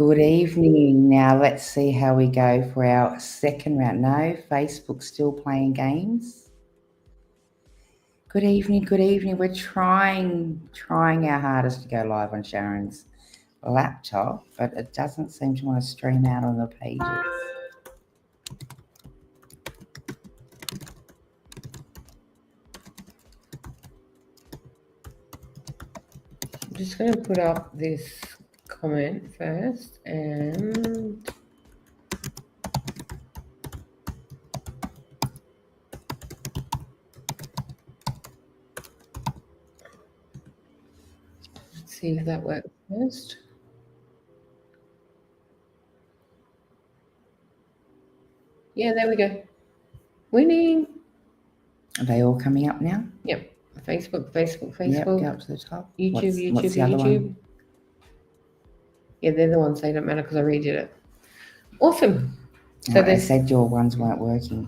Good evening. Now let's see how we go for our second round. No, Facebook's still playing games. Good evening, good evening. We're trying our hardest to go live on Sharon's laptop, but it doesn't seem to want to stream out on the pages. I'm just going to put up this comment first and let's see if that works first. Yeah, there we go. Winning. Are they all coming up now? Yep. Facebook. Yep, go up to the top. YouTube. What's the other one? Yeah, they're the ones. They don't matter because I redid it. Awesome. So they said your ones weren't working.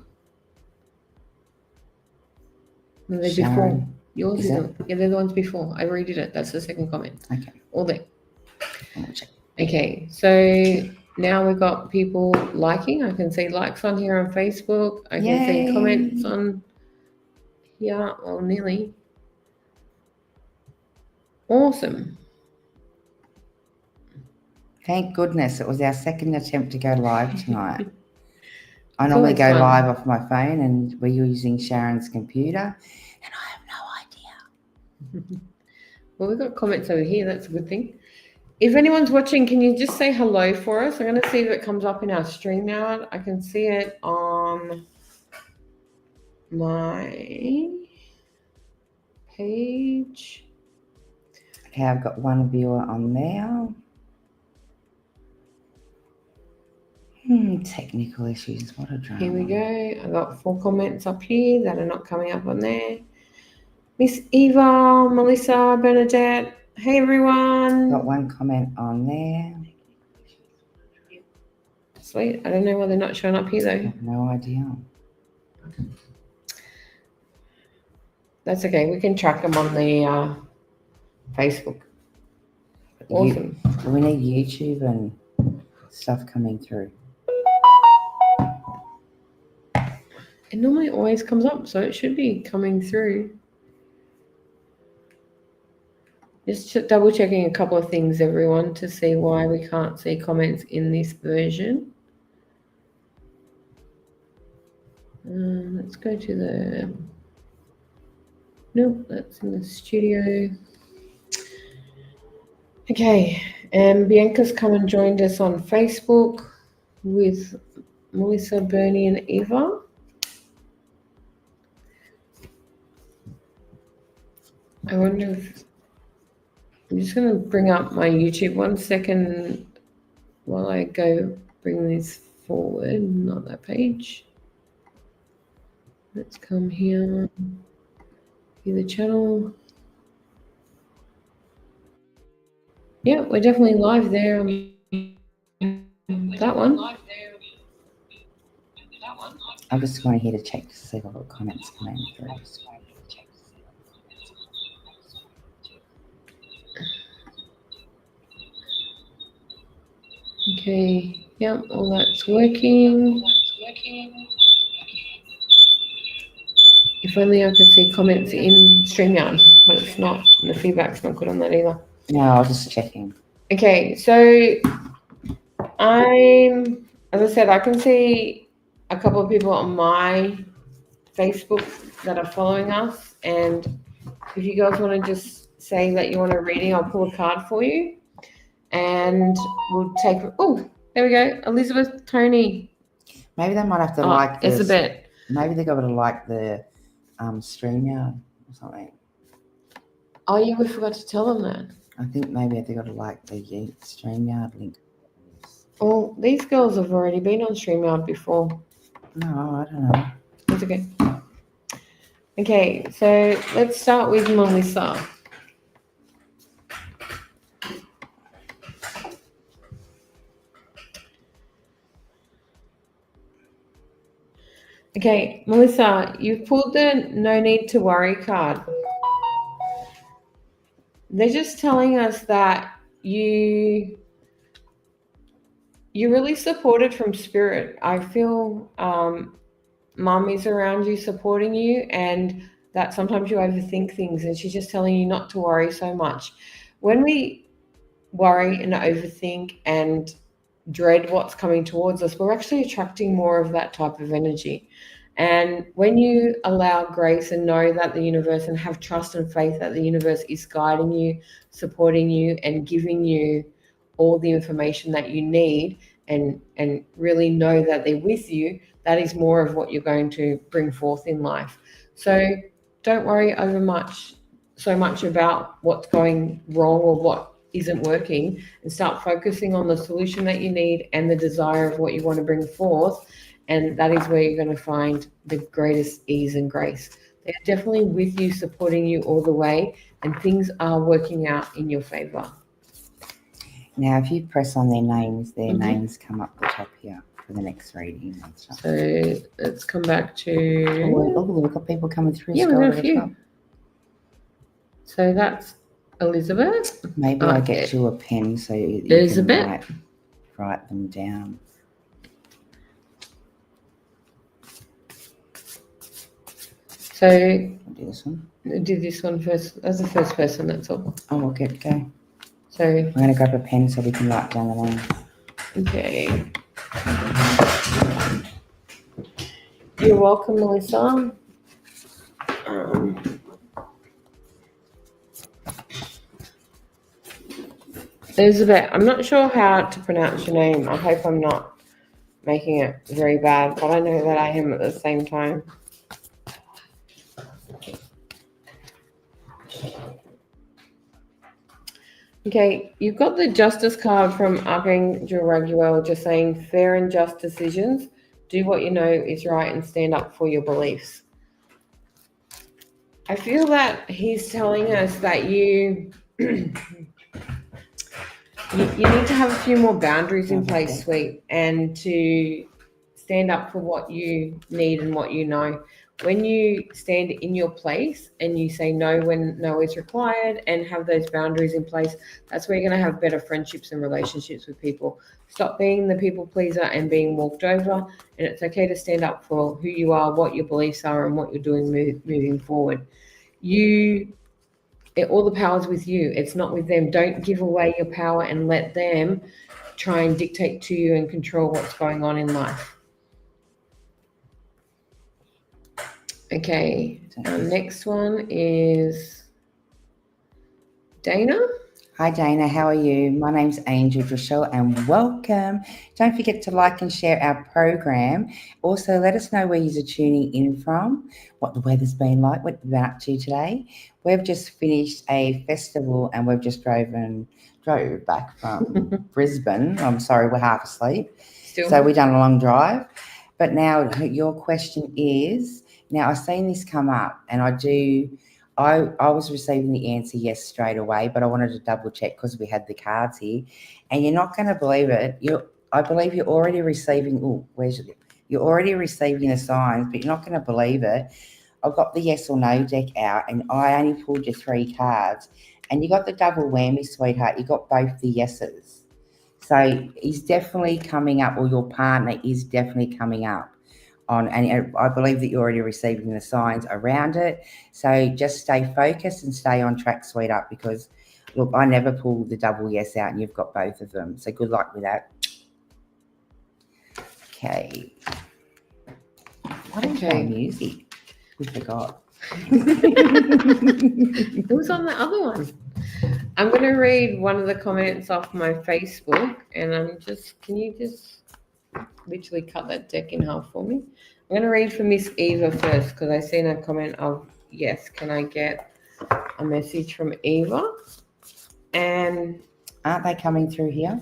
No, they're before. Yours isn't. Yeah, they're the ones before. I redid it. That's the second comment. Okay. All there. I'll check. Okay, so now we've got people liking. I can see likes on here on Facebook. I can see comments on here. Well, nearly. Awesome. Thank goodness it was our second attempt to go live tonight. I normally go live off my phone and we're using Sharon's computer and I have no idea. Well, we've got comments over here. That's a good thing. If anyone's watching, can you just say hello for us? I'm going to see if it comes up in our stream now. I can see it on my page. Okay, I've got one viewer on there. Technical issues. What a drama. Here we go. I got 4 comments up here that are not coming up on there. Miss Eva, Melissa, Bernadette. Hey, everyone. Got 1 comment on there. Sweet. I don't know why they're not showing up here, though. I have no idea. That's okay. We can track them on the Facebook. Awesome. We need YouTube and stuff coming through. It normally always comes up, so it should be coming through. Just double checking a couple of things, everyone, to see why we can't see comments in this version. Let's go to the... Nope, that's in the studio. Okay, and Bianca's come and joined us on Facebook with Melissa, Bernie, and Eva. I wonder if... I'm just going to bring up my YouTube 1 second while I go bring this forward, not that page. Let's come here, view the channel. Yeah, we're definitely live there on that one. I'm just going here to check to see what comments coming through. Okay, yeah, all that's working. If only I could see comments in StreamYard, but it's not, and the feedback's not good on that either. No, I was just checking. Okay, so as I said, I can see a couple of people on my Facebook that are following us, and if you guys want to just say that you want a reading, I'll pull a card for you. And we'll take... Oh, there we go. Elizabeth, Tony. Maybe they might have to like this. It's a bit. Maybe they got to like the StreamYard or something. Oh, yeah, we forgot to tell them that. I think maybe they got to like the StreamYard link. Well, these girls have already been on StreamYard before. No, I don't know. It's okay. Okay, so let's start with Melissa. Okay, Melissa, you've pulled the no need to worry card. They're just telling us that you you're really supported from spirit. I feel mum is around you supporting you, and that sometimes you overthink things, and she's just telling you not to worry so much. When we worry and overthink and dread what's coming towards us, we're actually attracting more of that type of energy. And when you allow grace and know that the universe, and have trust and faith that the universe is guiding you, supporting you, and giving you all the information that you need, and really know that they're with you, that is more of what you're going to bring forth in life. So don't worry so much about what's going wrong or what isn't working, and start focusing on the solution that you need and the desire of what you want to bring forth. And that is where you're going to find the greatest ease and grace. They're definitely with you, supporting you all the way, and things are working out in your favor. Now, if you press on their names come up the top here for the next reading and stuff. So let's come back to... Oh, we've got people coming through. Yeah, we've got a few. So that's Elizabeth. Maybe I'll get you a pen so you Elizabeth. can write them down. So I'll do this one. Do this one first. As the first person, that's all. Oh, okay, go. So I'm going to grab a pen so we can write down the names. Okay. You're welcome, Melissa. Elizabeth, I'm not sure how to pronounce your name. I hope I'm not making it very bad, but I know that I am at the same time. Okay, you've got the Justice card from Archangel Raguel, just saying fair and just decisions. Do what you know is right and stand up for your beliefs. I feel that he's telling us that you need to have a few more boundaries in place, sweet, and to stand up for what you need and what you know. When you stand in your place and you say no when no is required and have those boundaries in place, that's where you're going to have better friendships and relationships with people. Stop being the people pleaser and being walked over, and it's okay to stand up for who you are, what your beliefs are, and what you're doing moving forward. All the power's with you. It's not with them. Don't give away your power and let them try and dictate to you and control what's going on in life. Okay, our next one is Dana. Hi, Dana. How are you? My name's Angel TraShell, and welcome. Don't forget to like and share our program. Also, let us know where you're tuning in from, what the weather's been like, what you've been up to today. We've just finished a festival, and we've just drove back from Brisbane. I'm sorry, we're half asleep. So we've done a long drive. But now your question is, now I've seen this come up, and I was receiving the answer yes straight away, but I wanted to double check because we had the cards here, and you're not going to believe it. I believe you're already receiving. You're already receiving the signs, but you're not going to believe it. I've got the yes or no deck out, and I only pulled you 3 cards, and you got the double whammy, sweetheart. You got both the yeses, so he's definitely coming up, or your partner is definitely coming up. And I believe that you're already receiving the signs around it. So just stay focused and stay on track, sweetheart, because, look, I never pulled the double yes out, and you've got both of them. So good luck with that. Okay. What is that music? We forgot. It was on the other one. I'm going to read one of the comments off my Facebook, and can you just literally cut that deck in half for me? I'm going to read for Miss Eva first, because I seen a comment of, yes, can I get a message from Eva? And aren't they coming through here?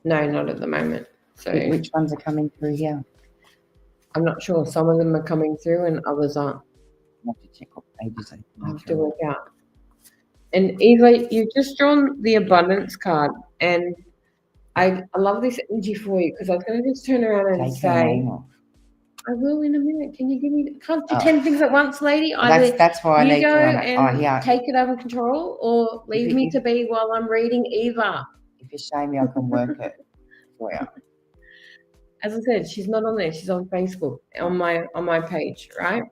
No, not at the moment. So which ones are coming through here? I'm not sure. Some of them are coming through and others aren't. I have to check what pages I have to work out. And Eva, you've just drawn the abundance card, and I love this energy for you, because I was going to just turn around and say, I will in a minute. Can you give me? Can't do 10 things at once, lady. That's why I need to go and take it under control, or leave me to be while I'm reading Eva. If you show me, I can work it. for you. As I said, she's not on there. She's on Facebook, on my page, right?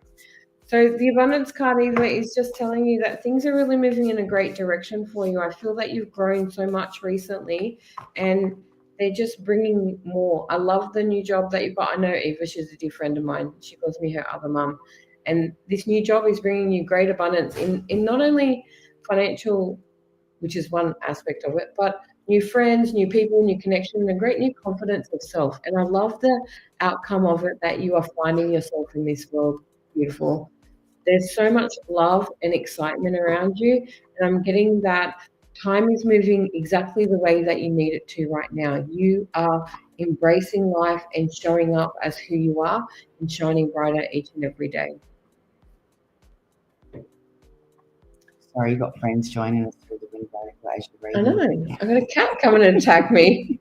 So the abundance card either is just telling you that things are really moving in a great direction for you. I feel that you've grown so much recently, and they're just bringing more. I love the new job that you've got. I know Eva, she's a dear friend of mine. She calls me her other mum. And this new job is bringing you great abundance in not only financial, which is one aspect of it, but new friends, new people, new connection, and a great new confidence of self. And I love the outcome of it, that you are finding yourself in this world. Beautiful. There's so much love and excitement around you, and I'm getting that time is moving exactly the way that you need it to right now. You are embracing life and showing up as who you are and shining brighter each and every day. Sorry, you've got friends joining us through the window as you're I reading. know. I've got a cat coming and attack me.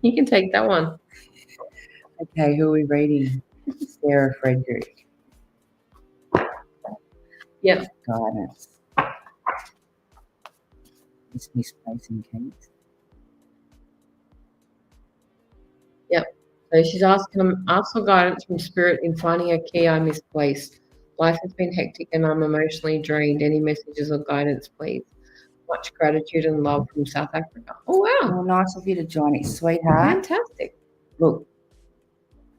You can take that one. Okay, who are we reading? Sarah Frederick. Yep. Guidance. It's misplacing keys. Yep. So she's asking, ask for guidance from spirit in finding a key I misplaced. Life has been hectic and I'm emotionally drained. Any messages or guidance, please? Much gratitude and love from South Africa. Oh, wow. Well, nice of you to join it, sweetheart. Fantastic. Look,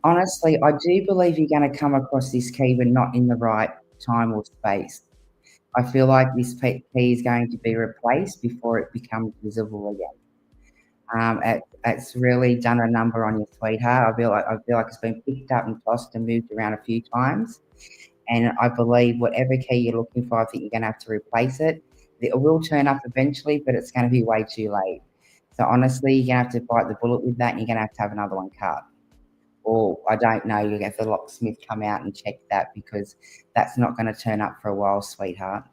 honestly, I do believe you're going to come across this key, but not in the right time or space. I feel like this key is going to be replaced before it becomes visible again. It's really done a number on your sweetheart. I feel like it's been picked up and tossed and moved around a few times. And I believe whatever key you're looking for, I think you're going to have to replace it. It will turn up eventually, but it's going to be way too late. So honestly, you're going to have to bite the bullet with that, and you're going to have another one cut. Or I don't know, you'll get the locksmith come out and check that, because that's not going to turn up for a while, sweetheart.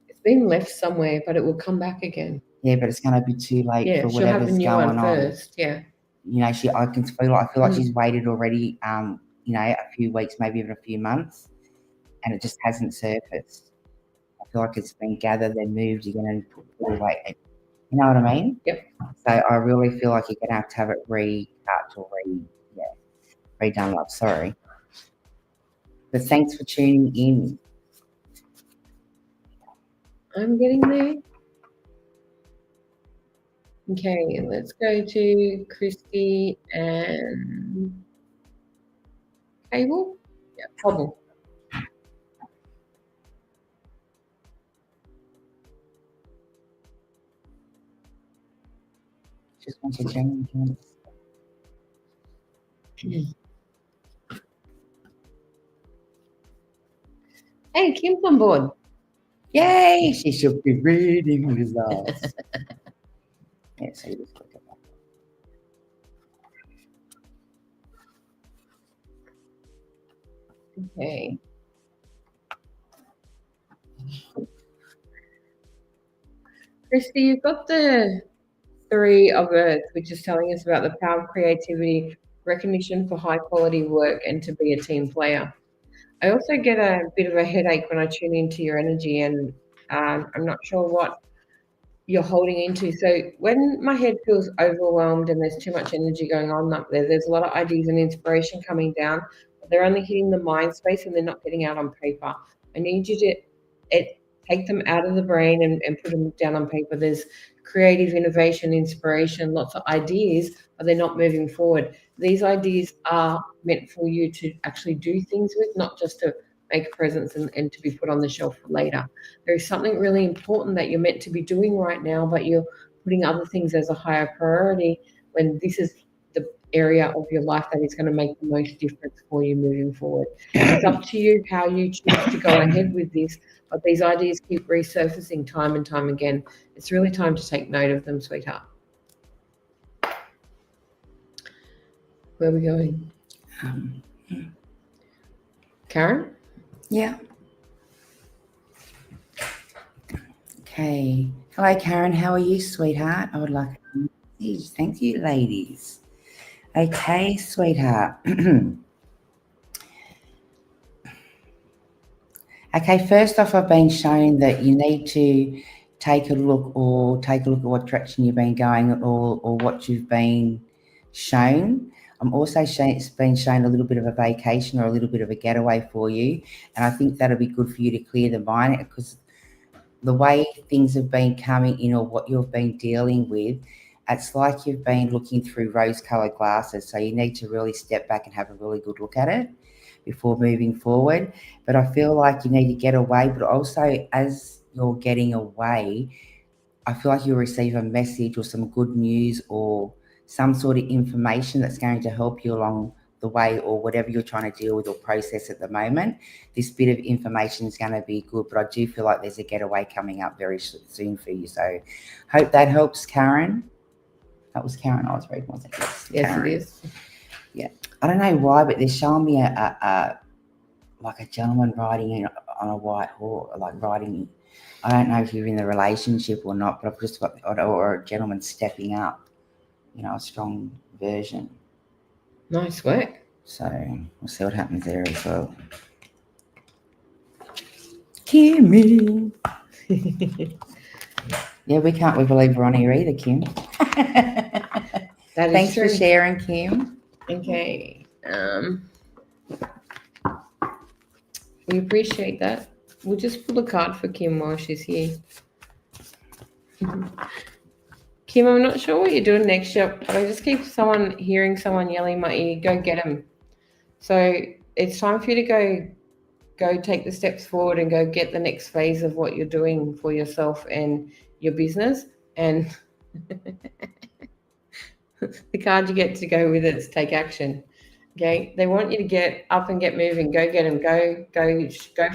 It's been left somewhere, but it will come back again. Yeah, but it's going to be too late for whatever's going on. Yeah, she'll have a new one first. Yeah. You know, I feel like she's waited already. You know, a few weeks, maybe even a few months, and it just hasn't surfaced. I feel like it's been gathered, then moved. You're going to put it away. You know what I mean? Yep. So I really feel like you're going to have it recut or redone, love. Sorry. But thanks for tuning in. I'm getting there. Okay, let's go to Christy and Cable. Yeah, Cobble. Just want to change. Hey, Kim's on board. Yay! She should be reading results. Yeah, so you just click it back. Okay. Christy, you've got the Three of Earth, which is telling us about the power of creativity, recognition for high quality work, and to be a team player. I also get a bit of a headache when I tune into your energy, and I'm not sure what you're holding into. So when my head feels overwhelmed and there's too much energy going on up there, there's a lot of ideas and inspiration coming down, but they're only hitting the mind space and they're not getting out on paper. I need you to take them out of the brain and put them down on paper. There's creative innovation, inspiration, lots of ideas, but they're not moving forward. These ideas are meant for you to actually do things with, not just to make a presence and to be put on the shelf for later. There is something really important that you're meant to be doing right now, but you're putting other things as a higher priority when this is the area of your life that is going to make the most difference for you moving forward. It's up to you how you choose to go ahead with this, but these ideas keep resurfacing time and time again. It's really time to take note of them, sweetheart. Where are we going? Karen? Yeah. Okay. Hello, Karen. How are you, sweetheart? I would like to thank you, ladies. Okay, sweetheart. Okay, first off, I've been shown that you need to take a look at what direction you've been going or what you've been shown. I'm also it's been shown a little bit of a vacation or a little bit of a getaway for you. And I think that'll be good for you to clear the mind, because the way things have been coming in or what you've been dealing with, it's like you've been looking through rose-coloured glasses. So you need to really step back and have a really good look at it before moving forward. But I feel like you need to get away, but also as you're getting away, I feel like you'll receive a message or some good news or some sort of information that's going to help you along the way, or whatever you're trying to deal with or process at the moment. This bit of information is going to be good, but I do feel like there's a getaway coming up very soon for you. So hope that helps, Karen. That was Karen I was reading, wasn't it? Yes, Karen. it is. Yeah. I don't know why, but they're showing me a gentleman riding on a white horse, like riding. I don't know if you're in the relationship or not, but I've just got, or a gentleman stepping up, a strong version. Nice work. So we'll see what happens there as well. Kimmy. Yeah, we can't believe we're on here either, Kim. Thanks for sharing, Kim. Okay. We appreciate that. We'll just pull a card for Kim while she's here. Kim, I'm not sure what you're doing next year, but I just keep hearing someone yelling in my ear, go get him. So it's time for you to go take the steps forward and go get the next phase of what you're doing for yourself and your business. And the card you get to go with it is take action. Okay, they want you to get up and get moving. Go get them. Go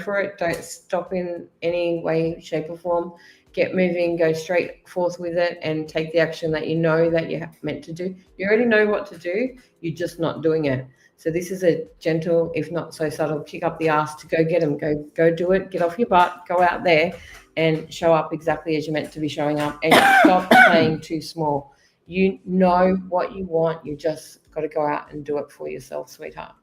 for it. Don't stop in any way, shape, or form. Get moving. Go straight forth with it, and take the action that you know that you're meant to do. You already know what to do. You're just not doing it. So this is a gentle, if not so subtle, kick up the ass to go get them. Go do it. Get off your butt. Go out there and show up exactly as you're meant to be showing up, and stop playing too small. You know what you want. You just got to go out and do it for yourself, sweetheart.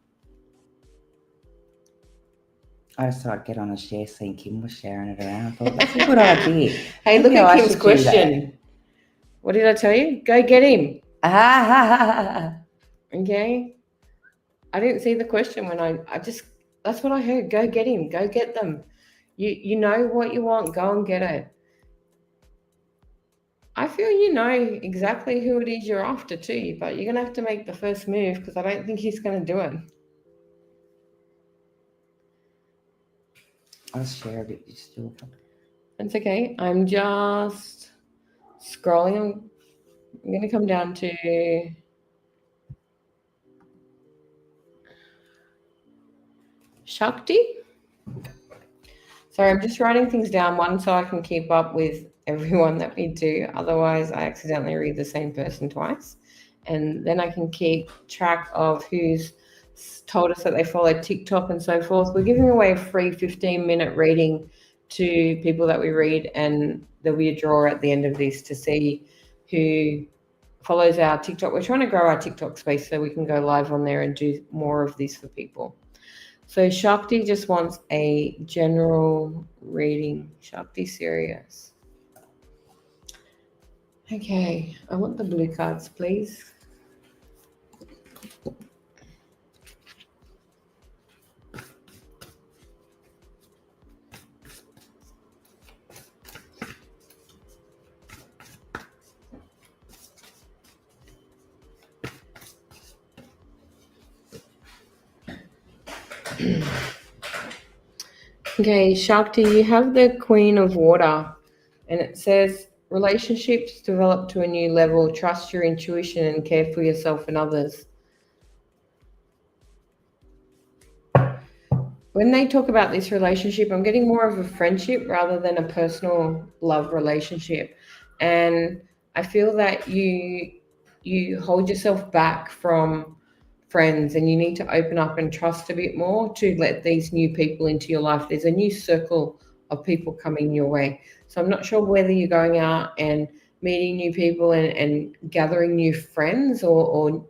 I just thought I'd get on a share scene. Kim was sharing it around. I thought that's a good idea. Hey, look at Kim's question. What did I tell you? Go get him. Okay. I didn't see the question when I just, that's what I heard. Go get him. Go get them. You know what you want. Go and get it. I feel you know exactly who it is you're after too, but you're going to have to make the first move, because I don't think he's going to do it. I'll share a bit. That's okay. I'm just scrolling. I'm going to come down to Shakti. Sorry, I'm just writing things down, one, so I can keep up with everyone that we do. Otherwise, I accidentally read the same person twice. And then I can keep track of who's told us that they follow TikTok and so forth. We're giving away a free 15-minute reading to people that we read, and there'll be a draw at the end of this to see who follows our TikTok. We're trying to grow our TikTok space so we can go live on there and do more of this for people. So Shakti just wants a general reading. Shakti, serious. Okay, I want the blue cards, please. Okay, Shakti, you have the Queen of Water, and it says, relationships develop to a new level, trust your intuition and care for yourself and others. When they talk about this relationship, I'm getting more of a friendship rather than a personal love relationship. And I feel that you hold yourself back from friends, and you need to open up and trust a bit more to let these new people into your life. There's a new circle of people coming your way. So I'm not sure whether you're going out and meeting new people and gathering new friends, or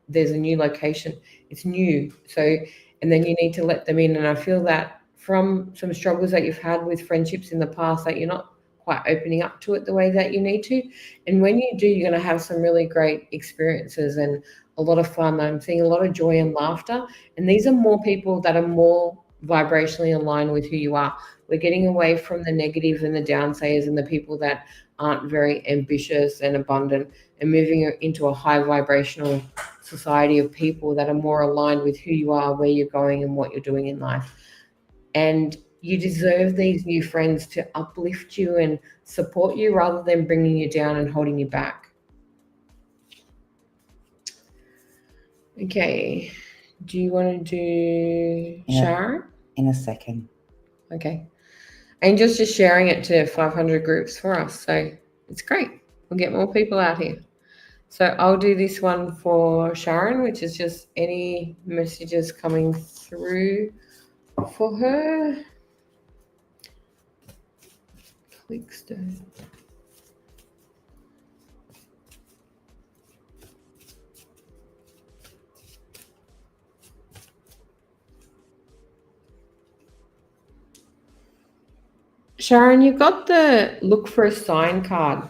there's a new location. It's new. So, and then you need to let them in. And I feel that from some struggles that you've had with friendships in the past, that you're not quite opening up to it the way that you need to. And when you do, you're going to have some really great experiences and a lot of fun. I'm seeing a lot of joy and laughter. And these are more people that are more vibrationally aligned with who you are. We're getting away from the negative and the downsayers and the people that aren't very ambitious and abundant, and moving into a high vibrational society of people that are more aligned with who you are, where you're going, and what you're doing in life. And you deserve these new friends to uplift you and support you rather than bringing you down and holding you back. Okay. Do you want to do Sharon? In a second. Okay. Angel's just sharing it to 500 groups for us. So it's great. We'll get more people out here. So I'll do this one for Sharon, which is just any messages coming through for her. Clickstone. Sharon, you've got the look for a sign card.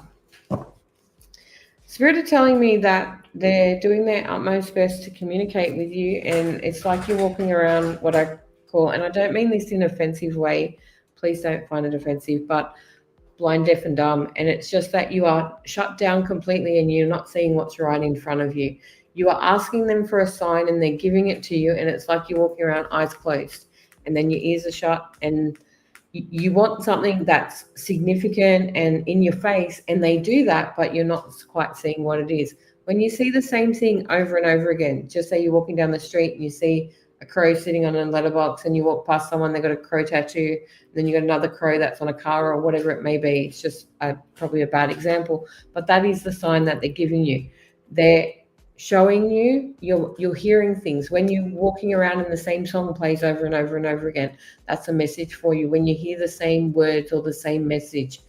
Spirit are telling me that they're doing their utmost best to communicate with you, and it's like you're walking around what I call, and I don't mean this in an offensive way, please don't find it offensive, but blind, deaf and dumb. And it's just that you are shut down completely and you're not seeing what's right in front of you. You are asking them for a sign and they're giving it to you, and it's like you're walking around eyes closed and then your ears are shut, and you want something that's significant and in your face, and they do that, but you're not quite seeing what it is. When you see the same thing over and over again, just say you're walking down the street and you see a crow sitting on a letterbox, and you walk past someone, they've got a crow tattoo, and then you got another crow that's on a car or whatever it may be. It's just probably a bad example, but that is the sign that they're giving you. They're showing you, you're hearing things. When you're walking around and the same song plays over and over and over again, that's a message for you. When you hear the same words or the same message,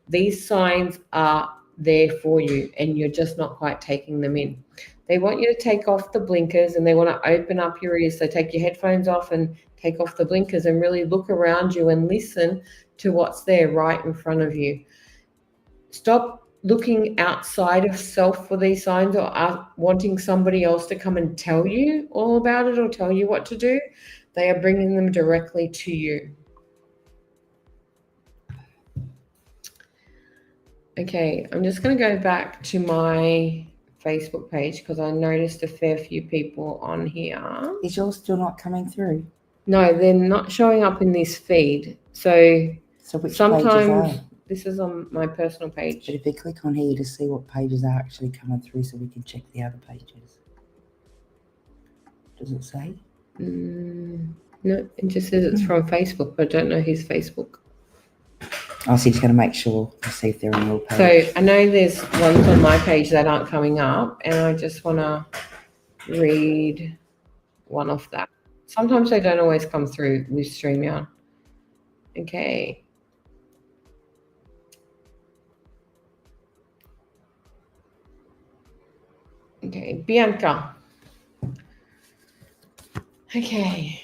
these signs are there for you and you're just not quite taking them in. They want you to take off the blinkers and they want to open up your ears. So take your headphones off and take off the blinkers and really look around you and listen to what's there right in front of you. Stop looking outside of self for these signs, or wanting somebody else to come and tell you all about it or tell you what to do. They are bringing them directly to you. Okay, I'm just going to go back to my Facebook page because I noticed a fair few people on here. Is yours still not coming through? No, they're not showing up in this feed. So which sometimes pages are? This is on my personal page. But if you click on here to see what pages are actually coming through so we can check the other pages. Does it say? No, it just says it's from Facebook, but I don't know whose Facebook. Oh, so you're just going to make sure to see if they're on your page. So I know there's ones on my page that aren't coming up, and I just want to read one of that. Sometimes they don't always come through with StreamYard. Okay. Okay, Bianca. Okay.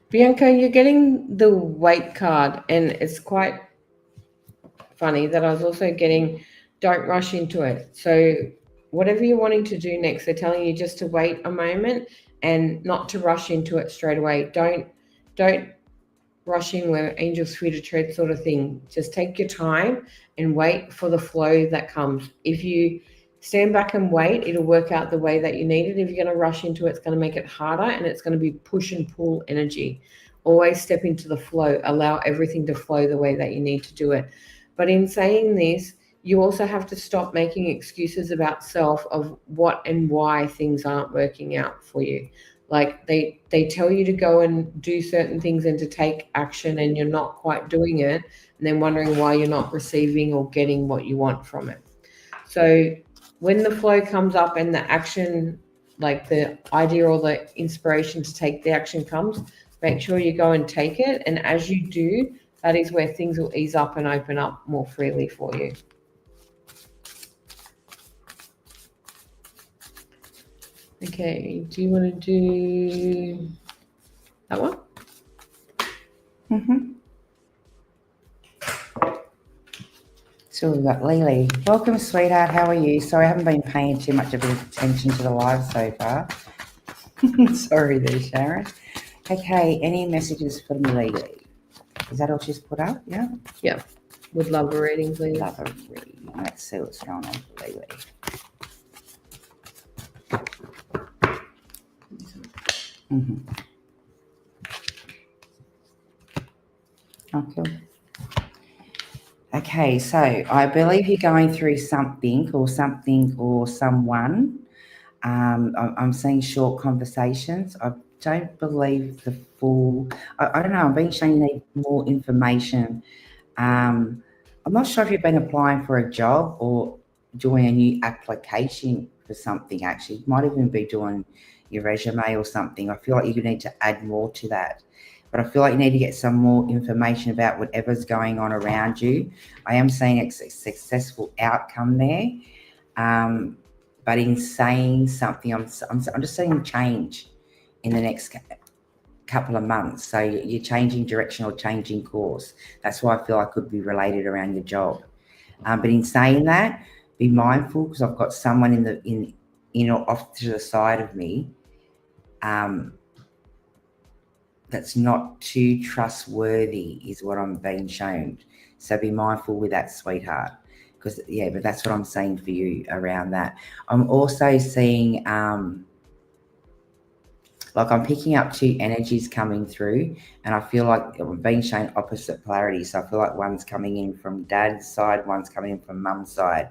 Bianca, you're getting the weight card, and it's quite funny that I was also getting don't rush into it. So whatever you're wanting to do next, they're telling you just to wait a moment and not to rush into it straight away. Don't rush in where angels feet a tread sort of thing. Just take your time and wait for the flow that comes. If you stand back and wait, it'll work out the way that you need it. If you're going to rush into it, it's going to make it harder, and it's going to be push and pull energy. Always step into the flow. Allow everything to flow the way that you need to do it. But in saying this, you also have to stop making excuses about self of what and why things aren't working out for you. Like they tell you to go and do certain things and to take action, and you're not quite doing it, and then wondering why you're not receiving or getting what you want from it. So when the flow comes up and the action, like the idea or the inspiration to take the action comes, make sure you go and take it. And as you do, that is where things will ease up and open up more freely for you. Okay, do you want to do that one? Mm-hmm. So we've got Lily. Welcome, sweetheart. How are you? Sorry, I haven't been paying too much of attention to the live so far. Sorry there, Sharon. Okay, any messages for Lily? Is that all she's put up? Yeah. Yeah. Would love a reading, please. Love a reading. Let's see what's going on for Lily. Mm-hmm. Oh, cool. Okay, so I believe you're going through something or someone. I'm seeing short conversations. I don't believe the full. I don't know. I'm being shown you need more information. I'm not sure if you've been applying for a job or doing a new application for something. Actually, you might even be doing your resume or something. I feel like you need to add more to that. But I feel like you need to get some more information about whatever's going on around you. I am seeing a successful outcome there. But in saying something, I'm just seeing change in the next couple of months. So you're changing direction or changing course. That's why I feel I could be related around your job. But in saying that, be mindful because I've got someone in or off to the side of me that's not too trustworthy is what I'm being shown. So be mindful with that, sweetheart. Because but that's what I'm saying for you around that. I'm also seeing like I'm picking up two energies coming through, and I feel like I'm being shown opposite polarity. So I feel like one's coming in from dad's side, one's coming in from mum's side.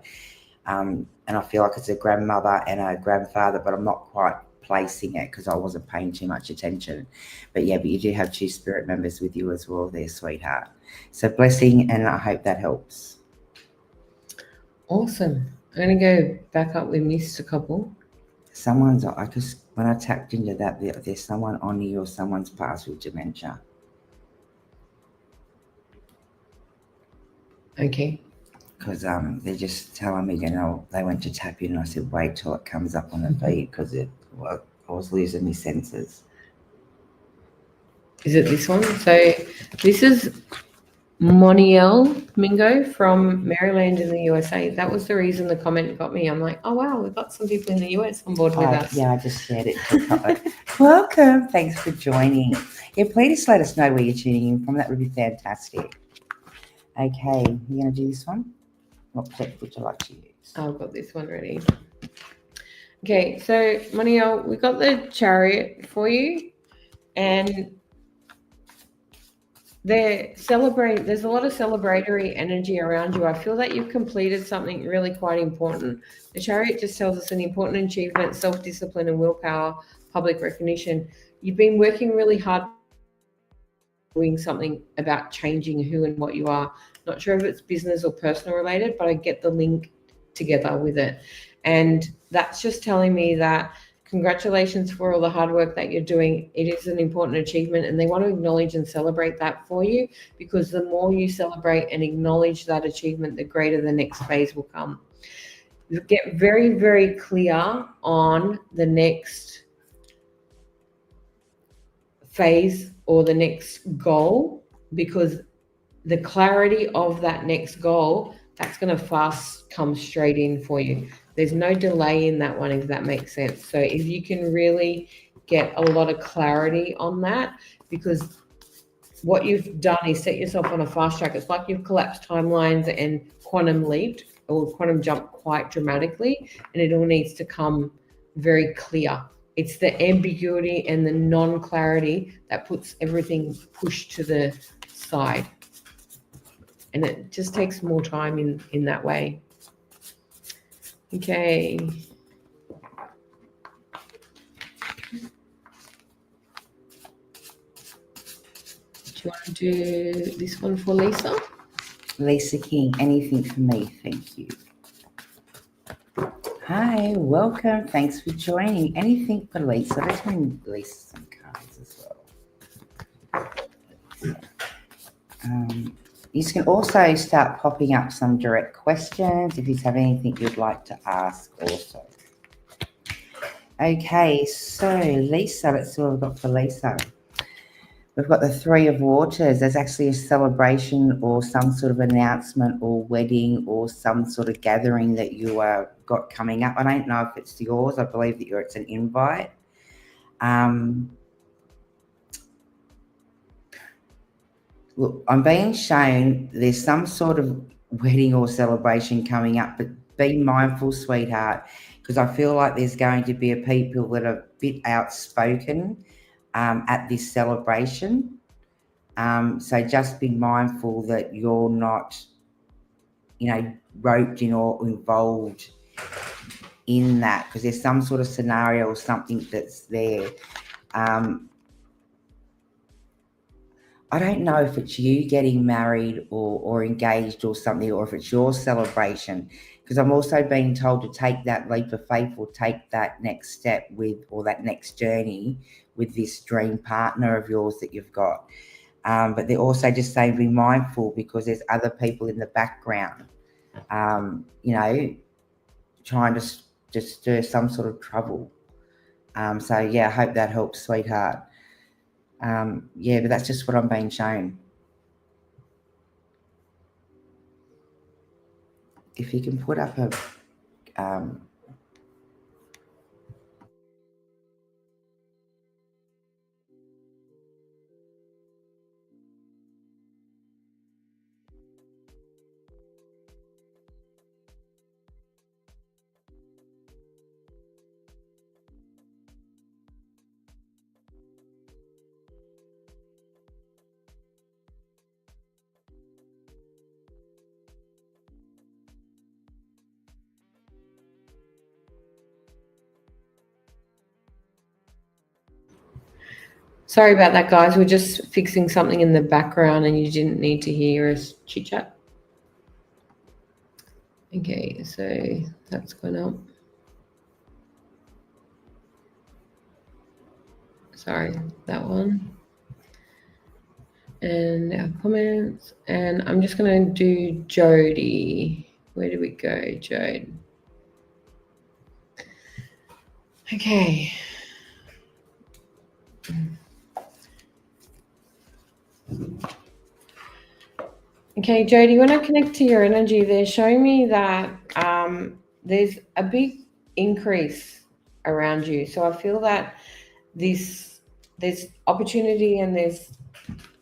And I feel like it's a grandmother and a grandfather, but I'm not quite placing it because I wasn't paying too much attention. But you do have two spirit members with you as well there, sweetheart. So blessing, and I hope that helps. Awesome. I'm going to go back up. We missed a couple. When I tapped into that, there's someone on you or someone's passed with dementia. Okay. Because they're just telling me, they went to tap in, and I said, wait till it comes up on the feed because I was losing my senses. Is it this one? So this is Moniel Mingo from Maryland in the USA. That was the reason the comment got me. I'm like, oh, wow, we've got some people in the US on board with us. Yeah, I just shared it to a couple. Welcome. Thanks for joining. Yeah, please let us know where you're tuning in from. That would be fantastic. Okay, you're going to do this one? What deck would you like to use? I've got this one ready. Okay, so Moniel, we got the Chariot for you, and there's a lot of celebratory energy around you. I feel that you've completed something really quite important. The Chariot just tells us an important achievement, self-discipline and willpower, public recognition. You've been working really hard doing something about changing who and what you are. Not sure if it's business or personal related, but I get the link together with it. And that's just telling me that congratulations for all the hard work that you're doing. It is an important achievement, and they want to acknowledge and celebrate that for you, because the more you celebrate and acknowledge that achievement, the greater the next phase will come. Get very, very clear on the next phase or the next goal, because the clarity of that next goal, that's going to fast come straight in for you. There's no delay in that one, if that makes sense. So if you can really get a lot of clarity on that, because what you've done is set yourself on a fast track. It's like you've collapsed timelines and quantum leaped or quantum jumped quite dramatically, and it all needs to come very clear. It's the ambiguity and the non-clarity that puts everything pushed to the side. And it just takes more time in that way. Okay. Do you want to do this one for Lisa? Lisa King, anything for me, thank you. Hi, welcome. Thanks for joining. Anything for Lisa? Let's bring Lisa some cards as well. You can also start popping up some direct questions if you have anything you'd like to ask also. Okay, so Lisa, let's see what we've got for Lisa. We've got the Three of Waters. There's actually a celebration or some sort of announcement or wedding or some sort of gathering that you got coming up. I don't know if it's yours. I believe that it's an invite. Look, I'm being shown there's some sort of wedding or celebration coming up, but be mindful, sweetheart, because I feel like there's going to be a people that are a bit outspoken at this celebration. So just be mindful that you're not, roped in or involved in that, because there's some sort of scenario or something that's there. I don't know if it's you getting married or engaged or something, or if it's your celebration, because I'm also being told to take that leap of faith or take that next step or that next journey with this dream partner of yours that you've got. But they're also just saying be mindful, because there's other people in the background, trying to just stir some sort of trouble. So yeah, I hope that helps, sweetheart. But that's just what I'm being shown. If you can put up a Sorry about that, guys. We're just fixing something in the background and you didn't need to hear us chit chat. Okay, so that's gone up. Sorry, that one. And our comments. And I'm just going to do Jody. Where did we go, Jode? Okay. Okay, Jody, when I connect to your energy, they're showing me that there's a big increase around you. So I feel that there's opportunity and there's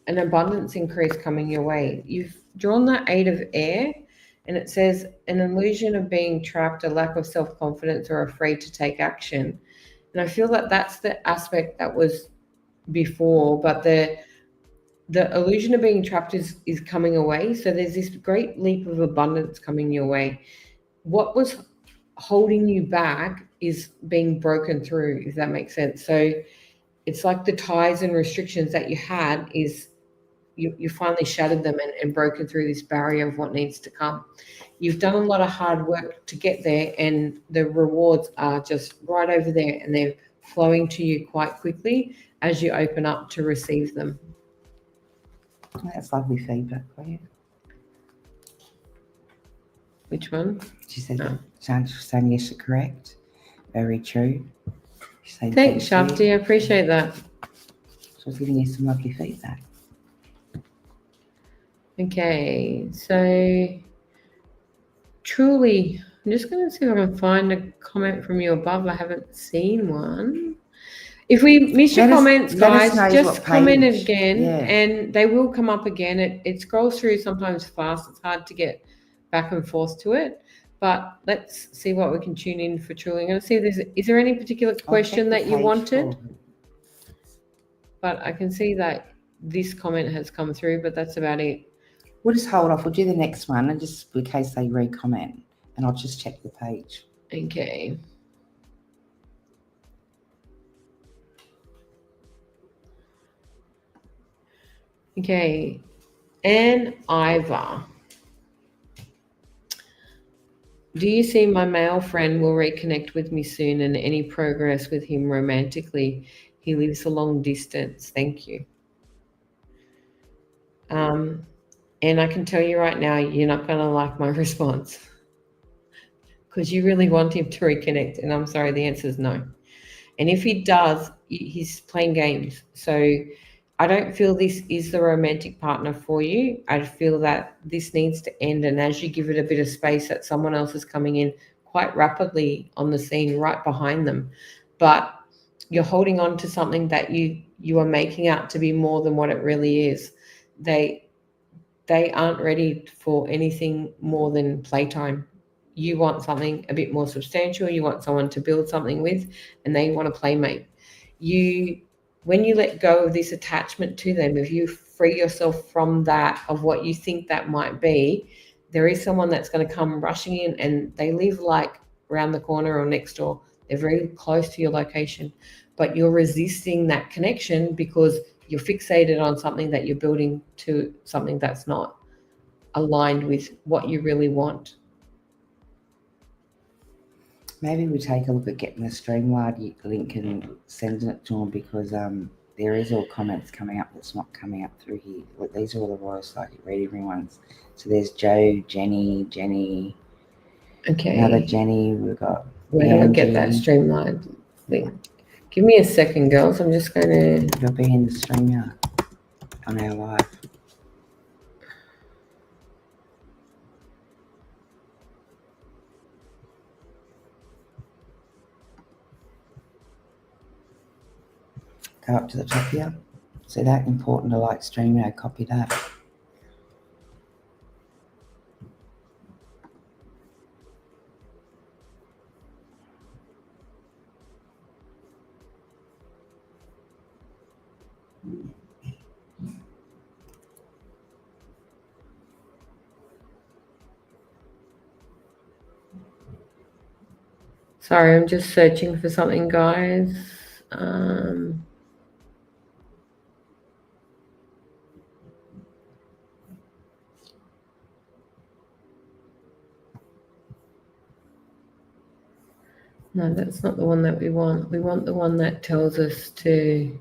an abundance increase coming your way. You've drawn the Eight of Air, and it says an illusion of being trapped, a lack of self-confidence, or afraid to take action. And I feel that that's the aspect that was before, but the illusion of being trapped is coming away. So there's this great leap of abundance coming your way. What was holding you back is being broken through, if that makes sense. So it's like the ties and restrictions that you had is you finally shattered them and broken through this barrier of what needs to come. You've done a lot of hard work to get there, and the rewards are just right over there, and they're flowing to you quite quickly as you open up to receive them. That's lovely feedback for you. Which one? She said, saying yes, you're correct. Very true. Thanks, Shafty. I appreciate that. She was giving you some lovely feedback. Okay, so truly, I'm just going to see if I can find a comment from you above. I haven't seen one. If we miss your comments, guys, just comment again, and they will come up again. It scrolls through sometimes fast. It's hard to get back and forth to it. But let's see what we can tune in for truly. I'm going to see if is there any particular question that you wanted? But I can see that this comment has come through, but that's about it. We'll just hold off. We'll do the next one, and just in case they re-comment, and I'll just check the page. Okay. Okay, and Iva. Do you see my male friend will reconnect with me soon, and any progress with him romantically? He lives a long distance. Thank you. And I can tell you right now, you're not going to like my response because you really want him to reconnect. And I'm sorry, the answer is no. And if he does, he's playing games. So I don't feel this is the romantic partner for you. I feel that this needs to end. And as you give it a bit of space, that someone else is coming in quite rapidly on the scene right behind them. But you're holding on to something that you are making out to be more than what it really is. They aren't ready for anything more than playtime. You want something a bit more substantial. You want someone to build something with, and they want a playmate. When you let go of this attachment to them, if you free yourself from that, of what you think that might be, there is someone that's going to come rushing in, and they live like around the corner or next door. They're very close to your location, but you're resisting that connection because you're fixated on something that you're building to something that's not aligned with what you really want. Maybe we take a look at getting the Streamlard link and sending it to them, because there is all comments coming up that's not coming up through here. Look, these are all the Royal Psychic Reading ones. So there's Joe, Jenny, Okay. another Jenny. We've got Where do I get that Streamlard link? Give me a second, girls. I'm just going to... It'll be in the StreamYard on our live. Go up to the top here. See that? Important to like StreamYard. Copy that. Sorry, I'm just searching for something, guys. No, that's not the one that we want. We want the one that tells us to...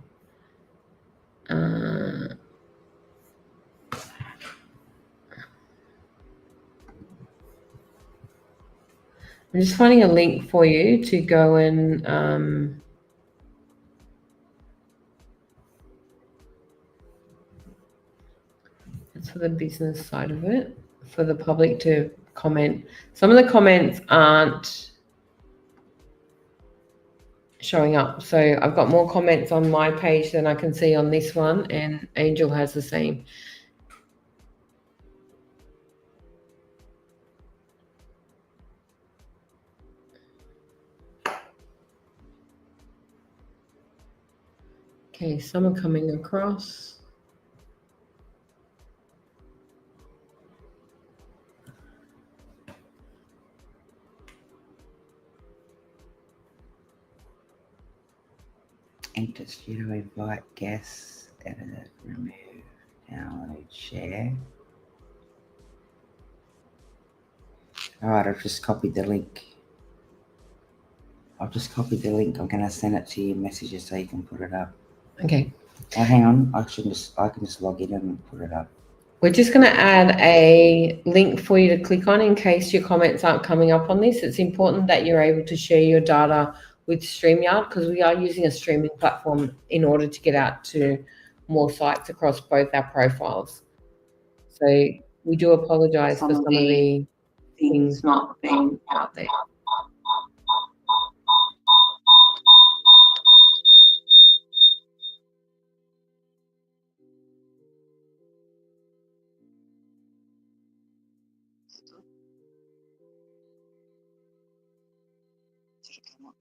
I'm just finding a link for you to go and... That's for the business side of it, for the public to comment. Some of the comments aren't showing up. So I've got more comments on my page than I can see on this one, and Angel has the same. Okay, some are coming across. Enter studio, invite guests, edit, remove, download, share. Alright, I've just copied the link. I'm going to send it to your messages so you can put it up. Okay. Oh, hang on. I can just log in and put it up. We're just going to add a link for you to click on in case your comments aren't coming up on this. It's important that you're able to share your data with StreamYard, because we are using a streaming platform in order to get out to more sites across both our profiles. So we do apologize for some of the things not being out there.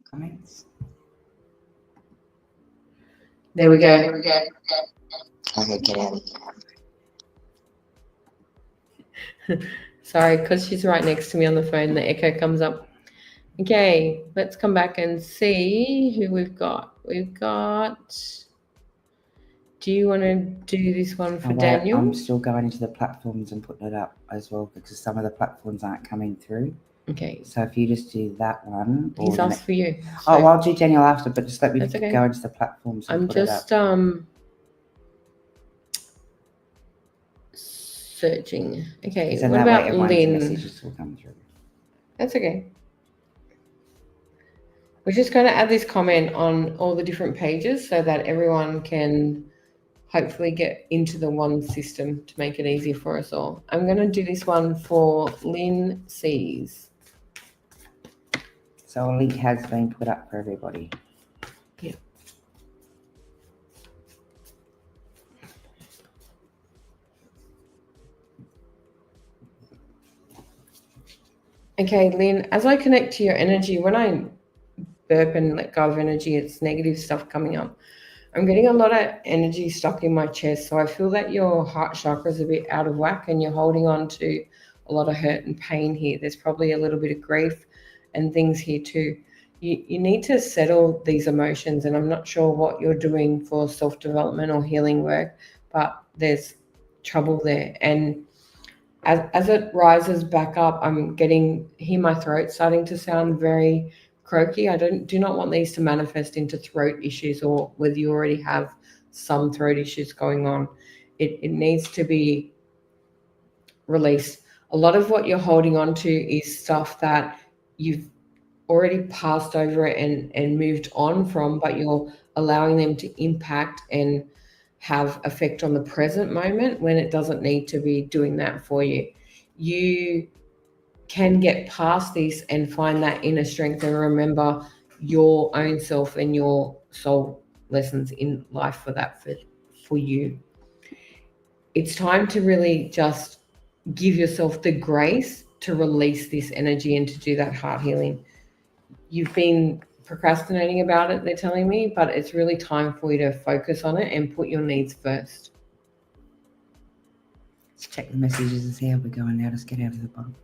Comments. There we go. Okay, get out of here. Sorry, because she's right next to me on the phone, the echo comes up. Okay, let's come back and see who we've got. Do you want to do this one for Daniel? I'm still going into the platforms and putting it up as well, because some of the platforms aren't coming through. Okay. So if you just do that one. He's asked for you. So well, I'll do Daniel after, but just let me go into the platforms and put it up. Searching. Okay, so what about Lynn? Messages will come through. That's okay. We're just going to add this comment on all the different pages so that everyone can hopefully get into the one system to make it easier for us all. I'm going to do this one for Lynn C's. So a link has been put up for everybody. Yeah. Okay, Lynn, as I connect to your energy, when I burp and let go of energy, it's negative stuff coming up. I'm getting a lot of energy stuck in my chest. So I feel that your heart chakra is a bit out of whack and you're holding on to a lot of hurt and pain here. There's probably a little bit of grief and things here too. You need to settle these emotions, and I'm not sure what you're doing for self-development or healing work, but there's trouble there. And as it rises back up, I'm hear my throat starting to sound very croaky. I do not want these to manifest into throat issues, or whether you already have some throat issues going on. It needs to be released. A lot of what you're holding on to is stuff that you've already passed over and moved on from, but you're allowing them to impact and have effect on the present moment when it doesn't need to be doing that for you. You can get past this and find that inner strength and remember your own self and your soul lessons in life for you. It's time to really just give yourself the grace to release this energy and to do that heart healing. You've been procrastinating about it, they're telling me, but it's really time for you to focus on it and put your needs first. Let's check the messages and see how we're going now. Just get out of the bottom.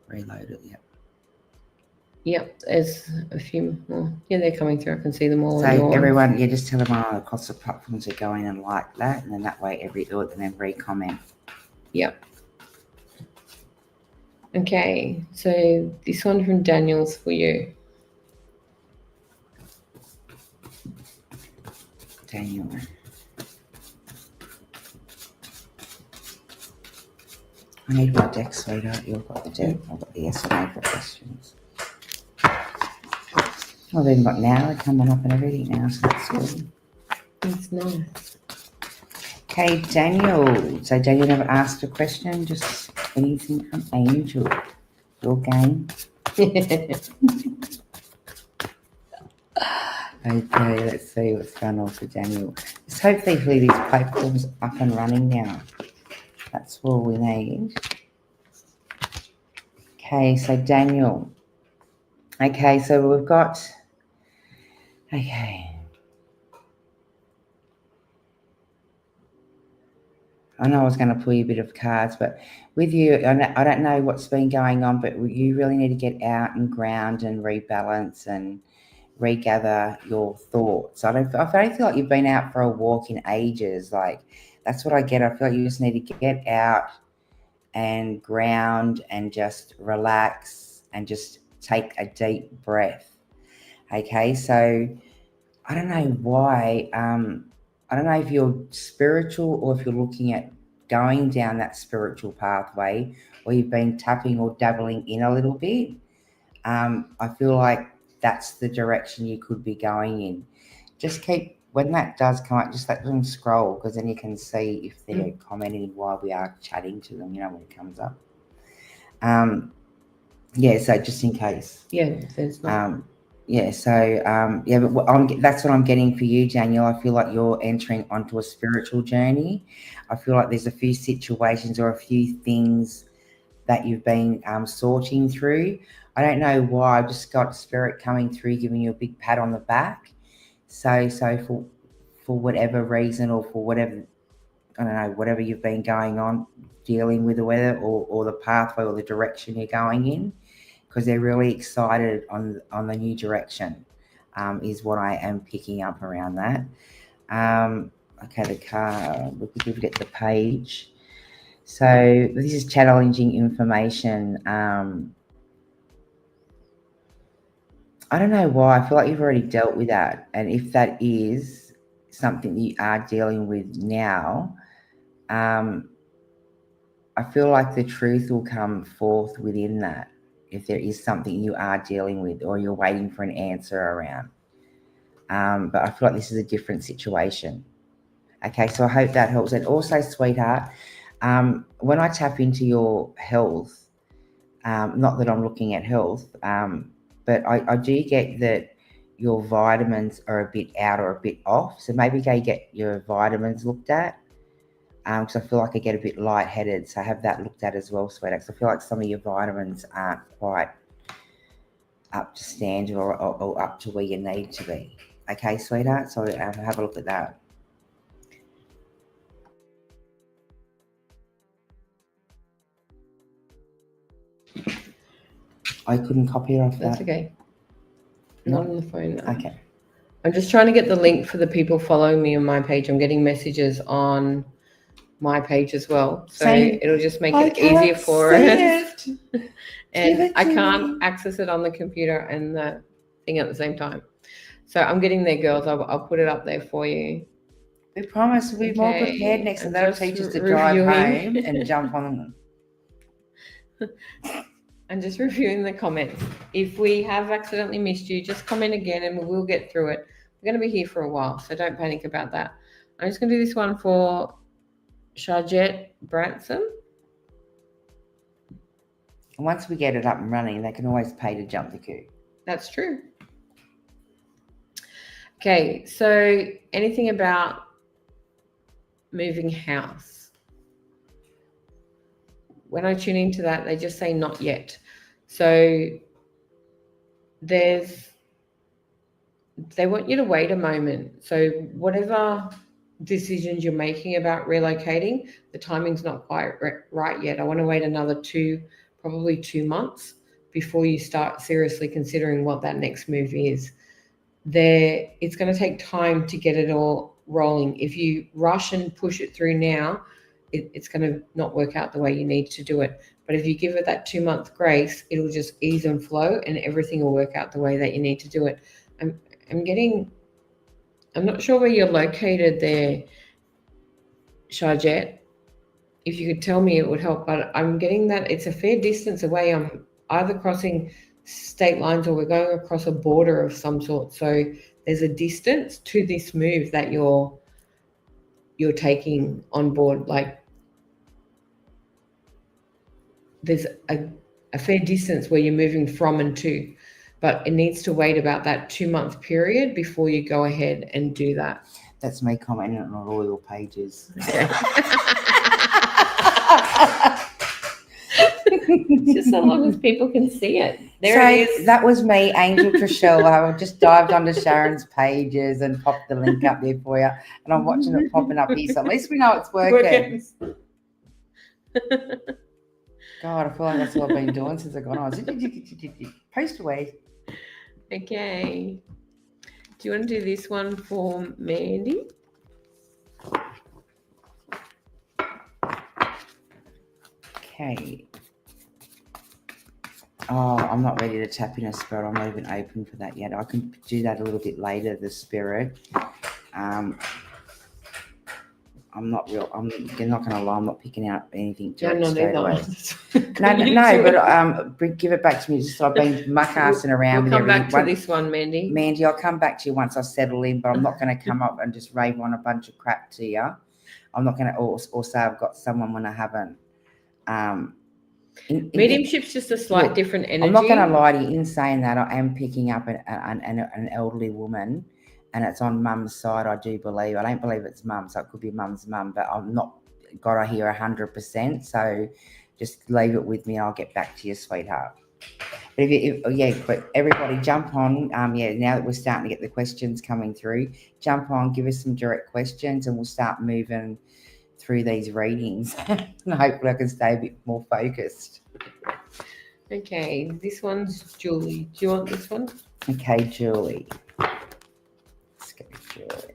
Reload it, yep. Yep, there's a few more. Yeah, they're coming through. I can see them all. So everyone, just tell them across the platforms to go in and like that, and then that way and then re-comment. Yep. Okay, so this one from Daniel's for you. Daniel. I need my deck, sweetheart. You've got the deck. I've got the yes or no for questions. I've even got now coming up and everything now, so that's good. That's nice. Okay, Daniel. So Daniel never asked a question, just anything from Angel. Your game. Okay, let's see what's going on for Daniel. Just hopefully these platforms up and running now. That's all we need. Okay, so Daniel. Okay, so we've got. Okay. I know I was going to pull you a bit of cards, but with you, I don't know what's been going on, but you really need to get out and ground and rebalance and regather your thoughts. I don't feel like you've been out for a walk in ages. Like, that's what I get. I feel like you just need to get out and ground and just relax and just take a deep breath. Okay, so I don't know why. I don't know if you're spiritual or if you're looking at going down that spiritual pathway, or you've been tapping or dabbling in a little bit. I feel like that's the direction you could be going in. Just keep, when that does come up, just let them scroll, because then you can see if they're commenting while we are chatting to them, when it comes up. So just in case. Yeah, there's not. But that's what I'm getting for you, Daniel. I feel like you're entering onto a spiritual journey. I feel like there's a few situations or a few things that you've been sorting through. I don't know why. I've just got spirit coming through, giving you a big pat on the back. So for whatever reason, or for whatever, I don't know, whatever you've been going on, dealing with the weather or the pathway or the direction you're going in, because they're really excited on the new direction, is what I am picking up around that. Okay, the card, we could get the page. So this is challenging information. I don't know why. I feel like you've already dealt with that. And if that is something that you are dealing with now, I feel like the truth will come forth within that. if there is something you are dealing with or you're waiting for an answer around. But I feel like this is a different situation. Okay, so I hope that helps. And also, sweetheart, when I tap into your health, not that I'm looking at health, but I do get that your vitamins are a bit out or a bit off. So maybe go get your vitamins looked at, because I feel like I get a bit lightheaded. So have that looked at as well, sweetheart. Because I feel like some of your vitamins aren't quite up to standard or up to where you need to be. Okay, sweetheart? So have a look at that. I couldn't copy it off That's that. okay. Not on the phone. No. Okay. I'm just trying to get the link for the people following me on my page. I'm getting messages on my page as well. So Same. it'll just make I it easier can't for see us. it. Give And it I to can't me. access it on the computer and the thing at the same time. So I'm getting there, girls. I'll put it up there for you. We promise we'll be more Okay, prepared next I'm time. That'll just teach us to drive reviewing. home and jump on them. I'm just reviewing the comments. If we have accidentally missed you, just comment again and we'll get through it. We're going to be here for a while, so don't panic about that. I'm just going to do this one for Shaz Branson. And once we get it up and running, they can always pay to jump the queue. That's true. Okay, so anything about moving house? When I tune into that, they just say not yet. So they want you to wait a moment. So whatever decisions you're making about relocating, the timing's not quite right yet. I want to wait another probably 2 months before you start seriously considering what that next move is. It's going to take time to get it all rolling. If you rush and push it through now, it's going to not work out the way you need to do it. But if you give it that 2-month grace, it'll just ease and flow and everything will work out the way that you need to do it. I'm not sure where you're located there, Shaz. If you could tell me, it would help. But I'm getting that it's a fair distance away. I'm either crossing state lines or we're going across a border of some sort. So there's a distance to this move that you're taking on board. Like there's a fair distance where you're moving from and to, but it needs to wait about that 2-month period before you go ahead and do that. That's me commenting on all your pages. Okay. Just so long as people can see it. There it is. That was me, Angel TraShell. I just dived onto Sharon's pages and popped the link up there for you. And I'm watching it popping up here. So at least we know it's working. God, I feel like that's what I've been doing since I got on. Post away. Okay. Do you want to do this one for Mandy? Okay. Oh, I'm not ready to tap in a spirit. I'm not even open for that yet. I can do that a little bit later, the spirit. I'm not going to lie. I'm not picking out anything direct straight away. No, but give it back to me. Just I've been muck-assing around with everything. We'll come back to this one, Mandy. Mandy, I'll come back to you once I settle in, but I'm not going to come up and just rave on a bunch of crap to you. I'm not going to or say I've got someone when I haven't. Mediumship's just a slight different energy. I'm not going to lie to you. In saying that, I am picking up an elderly woman, and it's on mum's side, I do believe. I don't believe it's mum, so it could be mum's mum, but I'm not got to hear 100%. So just leave it with me and I'll get back to you, sweetheart. But everybody jump on. Now that we're starting to get the questions coming through, jump on, give us some direct questions and we'll start moving through these readings. And hopefully I can stay a bit more focused. Okay, this one's Julie. Do you want this one? Okay, Julie. Let's go with Julie.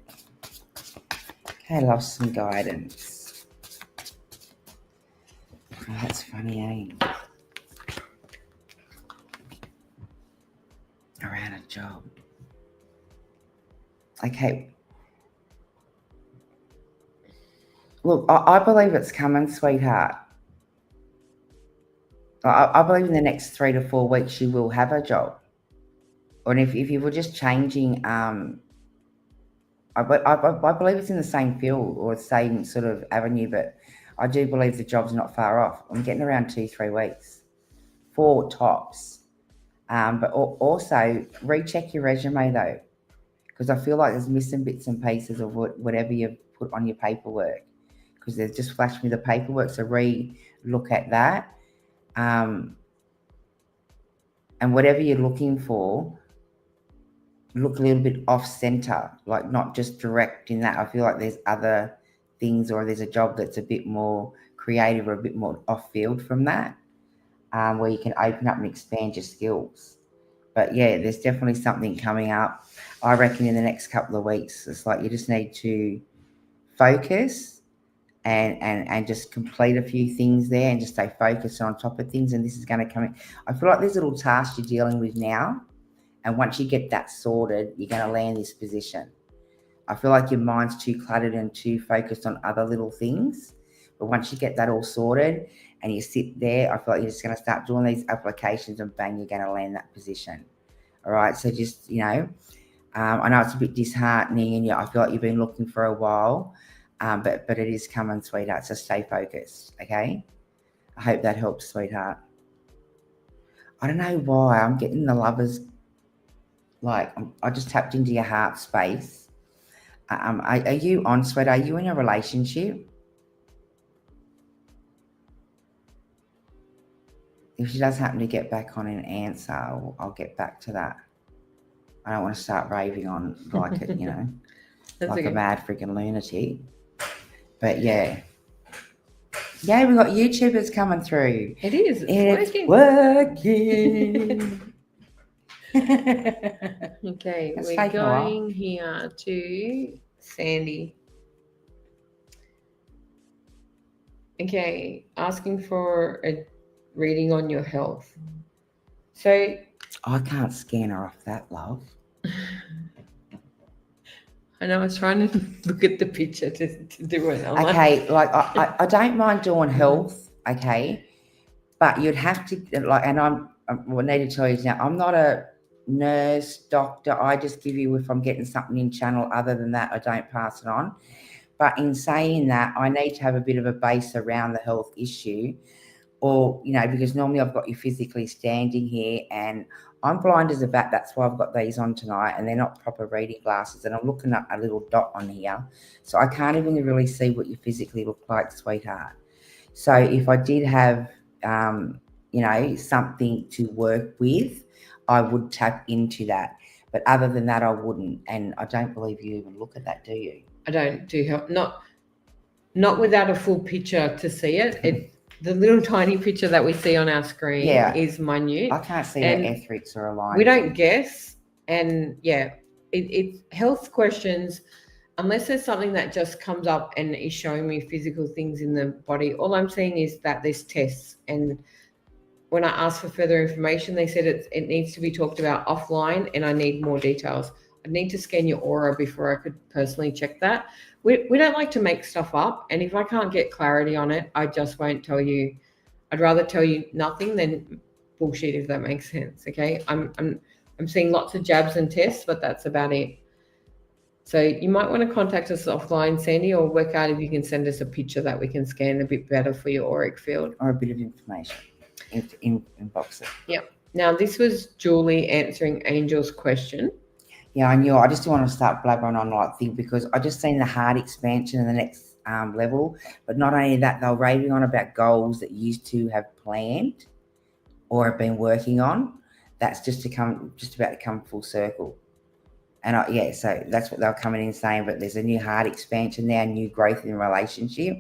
Okay, love some guidance. Oh, that's funny, eh? Around a job. Okay. Look, I believe it's coming, sweetheart. I believe in the next 3 to 4 weeks you will have a job. Or if you were just changing, I believe it's in the same field or the same sort of avenue, but I do believe the job's not far off. I'm getting around 2-3 weeks, 4 tops. But also recheck your resume though, because I feel like there's missing bits and pieces of whatever you've put on your paperwork, because they've just flashed me the paperwork. So look at that, and whatever you're looking for, look a little bit off center, like not just direct in that. I feel like there's other things, or there's a job that's a bit more creative or a bit more off field from that, where you can open up and expand your skills. But yeah, there's definitely something coming up. I reckon in the next couple of weeks, it's like you just need to focus and just complete a few things there and just stay focused on top of things. And this is going to come in. I feel like there's little tasks you're dealing with now. And once you get that sorted, you're going to land this position. I feel like your mind's too cluttered and too focused on other little things. But once you get that all sorted and you sit there, I feel like you're just going to start doing these applications and bang, you're going to land that position. All right. So just, I know it's a bit disheartening and I feel like you've been looking for a while, but it is coming, sweetheart. So stay focused. Okay. I hope that helps, sweetheart. I don't know why I'm getting the lovers. Like I just tapped into your heart space. Are you on, sweet? Are you in a relationship? If she does happen to get back on an answer, I'll get back to that. I don't want to start raving on like it, like okay. A mad freaking lunatic. But yeah. Yeah, we've got YouTubers coming through. It is. It's working. Okay, we're going here to Sandy. Okay, asking for a reading on your health. So I can't scan her off that, love. I know, I was trying to look at the picture to do it. Okay, like I don't mind doing health, okay, but you'd have to, like, and I need to tell you now, I'm not a nurse, doctor. I just give you if I'm getting something in channel. Other than that, I don't pass it on. But in saying that, I need to have a bit of a base around the health issue, or, because normally I've got you physically standing here and I'm blind as a bat. That's why I've got these on tonight, and they're not proper reading glasses, and I'm looking at a little dot on here. So I can't even really see what you physically look like, sweetheart. So if I did have, something to work with, I would tap into that. But other than that, I wouldn't. And I don't believe you even look at that, do you? I don't do help. Not without a full picture to see it. The little tiny picture that we see on our screen is minute. I can't see where ethics are aligned. We don't guess. And it's health questions, unless there's something that just comes up and is showing me physical things in the body. All I'm seeing is that there's tests. And when I asked for further information, they said it needs to be talked about offline, and I need more details. I need to scan your aura before I could personally check that. We don't like to make stuff up, and if I can't get clarity on it, I just won't tell you. I'd rather tell you nothing than bullshit, if that makes sense. Okay, I'm seeing lots of jabs and tests, but that's about it. So you might want to contact us offline, Sandy, or work out if you can send us a picture that we can scan a bit better for your auric field, or a bit of information. Inbox it. Yep. Now this was Julie answering Angel's question. Yeah, I knew. I just don't want to start blabbering on like thing, because I just seen the heart expansion in the next level. But not only that, they were raving on about goals that you used to have planned or have been working on. That's just about to come full circle. And so that's what they were coming in saying. But there's a new heart expansion now, new growth in the relationship.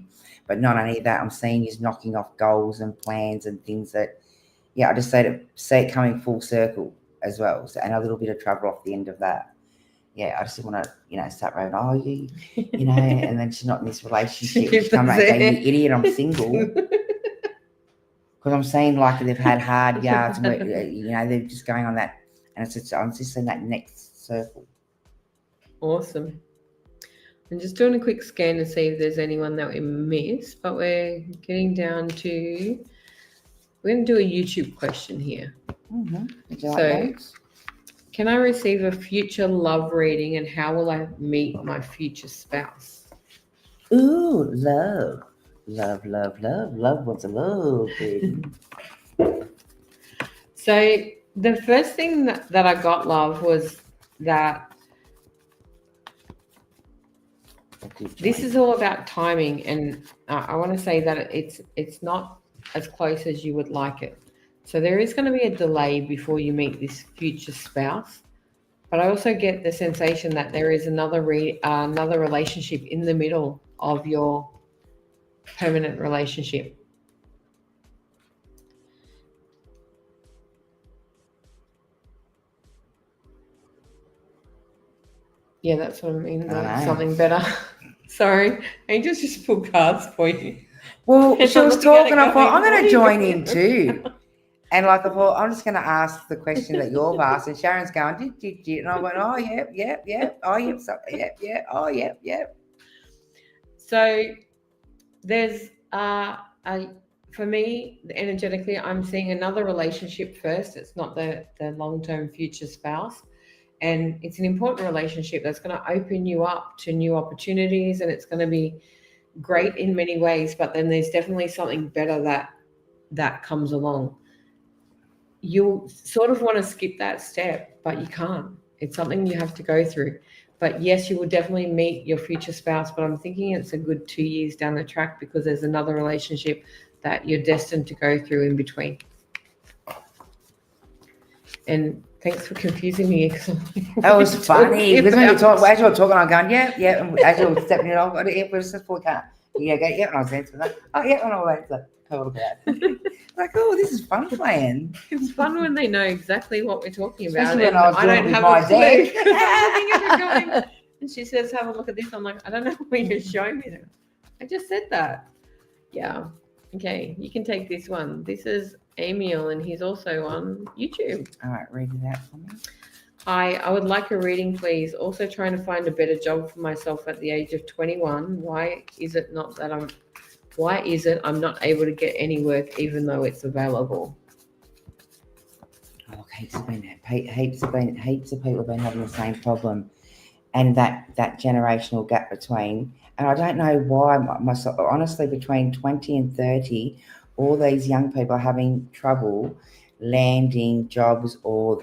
But not only that, I'm seeing is knocking off goals and plans and things that, I just see it coming full circle as well. So, and a little bit of trouble off the end of that. Yeah, I just want to, start raving, and then she's not in this relationship. She's come back and say, you idiot, I'm single. Because I'm seeing like they've had hard yards, and they're just going on that. And I'm just in that next circle. Awesome. I'm just doing a quick scan to see if there's anyone that we missed, but we're getting down to we're going to do a YouTube question here. Mm-hmm. Would you like So, those? can I receive a future love reading, and how will I meet my future spouse? Ooh, love. Love, love, love. Love wants a love, baby. So, the first thing that I got, love, was that this is all about timing, and I want to say that it's not as close as you would like it. So there is going to be a delay before you meet this future spouse, but I also get the sensation that there is another relationship in the middle of your permanent relationship. Yeah, that's what I mean. Something better. Sorry, Angel's just pulled cards for you. Well, And she I'm was looking at talking. it I thought, going, I'm "What going are to you join doing?" in too. And like I thought, I'm just going to ask the question that you've asked. And Sharon's going, and I went, oh, yep, yep, yep. Oh, yep, yep, yep. Oh, yep, yep. So there's for me, energetically, I'm seeing another relationship first. It's not the long-term future spouse. And it's an important relationship that's going to open you up to new opportunities, and it's going to be great in many ways. But then there's definitely something better that comes along. You sort of want to skip that step, but you can't. It's something you have to go through. But yes, you will definitely meet your future spouse, but I'm thinking it's a good 2 years down the track, because there's another relationship that you're destined to go through in between. And thanks for confusing me. That was funny. Because when as you were talking, I'm going, yeah, yeah. And as you were stepping it off, it was just for car. Yeah, go, yeah. And I was answering that. Oh, yeah. And I was like, total bad. Like, oh, this is fun playing. It's fun when they know exactly what we're talking about. Especially when I was doing it with my clue. dad. I'm looking at it going, and she says, have a look at this. I'm like, I don't know what you're showing me. I just said that. Yeah. Okay, you can take this one. This is Emil, and he's also on YouTube. All right, read it out for me. Hi, I would like a reading, please. Also trying to find a better job for myself at the age of 21. Why is it I'm not able to get any work even though it's available? Oh, look, heaps of people have been having the same problem, and that generational gap between. And I don't know why. Myself, honestly, between 20 and 30, all these young people are having trouble landing jobs, or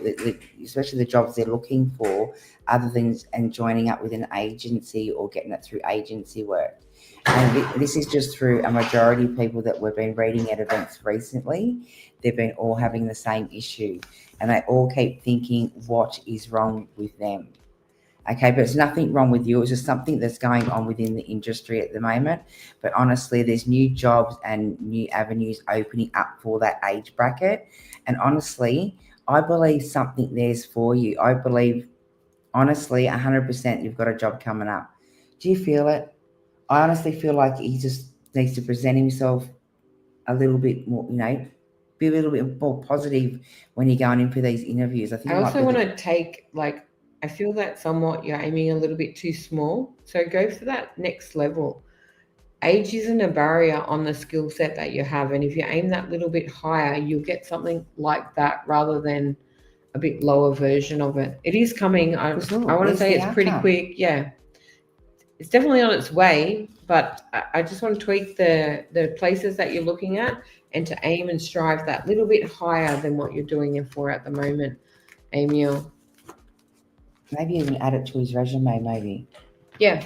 especially the jobs they're looking for, other things, and joining up with an agency or getting it through agency work. And this is just through a majority of people that we've been reading at events recently. They've been all having the same issue, and they all keep thinking, what is wrong with them? Okay, but it's nothing wrong with you. It's just something that's going on within the industry at the moment. But honestly, there's new jobs and new avenues opening up for that age bracket. And honestly, I believe something there's for you. I believe, honestly, 100% you've got a job coming up. Do you feel it? I honestly feel like he just needs to present himself a little bit more, be a little bit more positive when you're going in for these interviews. I think I also want to take, I feel that somewhat you're aiming a little bit too small. So go for that next level. Age isn't a barrier on the skill set that you have. And if you aim that little bit higher, you'll get something like that rather than a bit lower version of it. It is coming. I want to say it's pretty quick. Yeah. It's definitely on its way, but I just want to tweak the places that you're looking at, and to aim and strive that little bit higher than what you're doing it for at the moment, Emil. Maybe even add it to his resume, maybe. Yeah.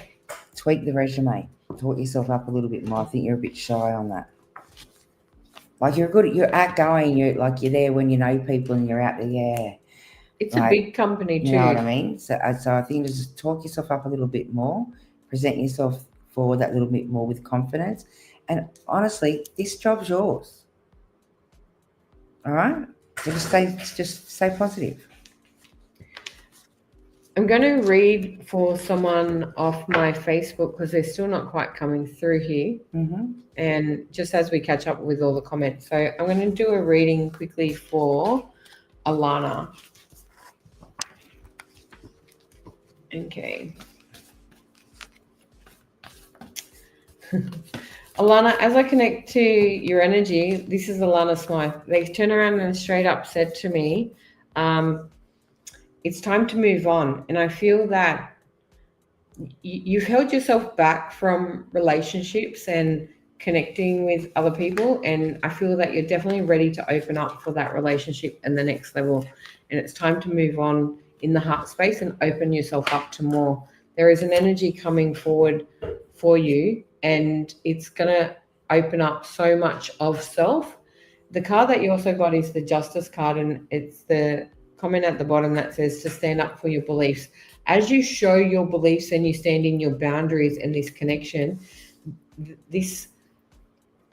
Tweak the resume. Talk yourself up a little bit more. I think you're a bit shy on that. Like, you're outgoing, you're there when you know people and you're out there, yeah. It's a big company too. You know what I mean? So I think just talk yourself up a little bit more, present yourself forward that little bit more with confidence. And honestly, this job's yours. All right? So just stay positive. I'm going to read for someone off my Facebook because they're still not quite coming through here. Mm-hmm. And just as we catch up with all the comments. So I'm going to do a reading quickly for Alana. Okay. Alana, as I connect to your energy, this is Alana Smythe. They turned around and straight up said to me, it's time to move on. And I feel that you've held yourself back from relationships and connecting with other people. And I feel that you're definitely ready to open up for that relationship and the next level. And it's time to move on in the heart space and open yourself up to more. There is an energy coming forward for you, and it's going to open up so much of self. The card that you also got is the Justice card, and it's the comment at the bottom that says to stand up for your beliefs. As you show your beliefs and you stand in your boundaries and this connection, this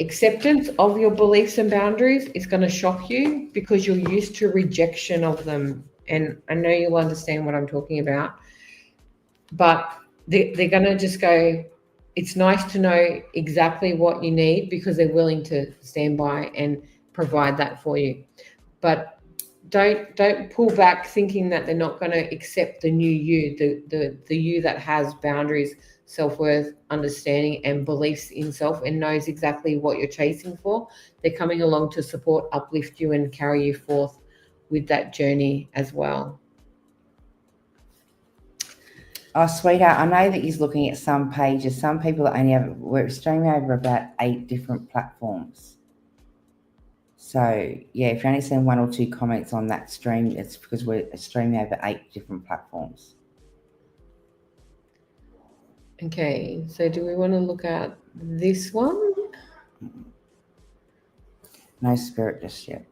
acceptance of your beliefs and boundaries is going to shock you because you're used to rejection of them. And I know you'll understand what I'm talking about, but they're going to just go, it's nice to know exactly what you need because they're willing to stand by and provide that for you. But don't pull back thinking that they're not going to accept the new you, the you that has boundaries, self-worth, understanding, and beliefs in self, and knows exactly what you're chasing for. They're coming along to support, uplift you, and carry you forth with that journey as well. Oh, sweetheart, I know that he's looking at some pages. Some people that only have, we're streaming over about 8 different platforms. So, yeah, if you only send 1 or 2 comments on that stream, it's because we're streaming over 8 different platforms. Okay, so do we want to look at this one? No spirit just yet.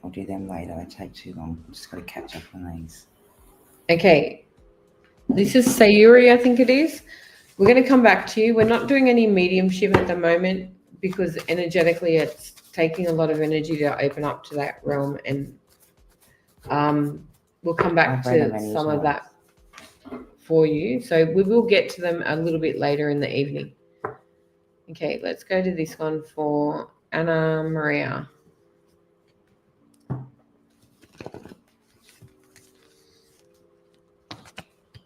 I'll do them later. They take too long. I'm just got to catch up on these. Okay, this is Sayuri, I think it is. We're going to come back to you. We're not doing any mediumship at the moment because energetically it's taking a lot of energy to open up to that realm, and we'll come back to some of that for you. So we will get to them a little bit later in the evening. Okay, let's go to this one for Anna Maria.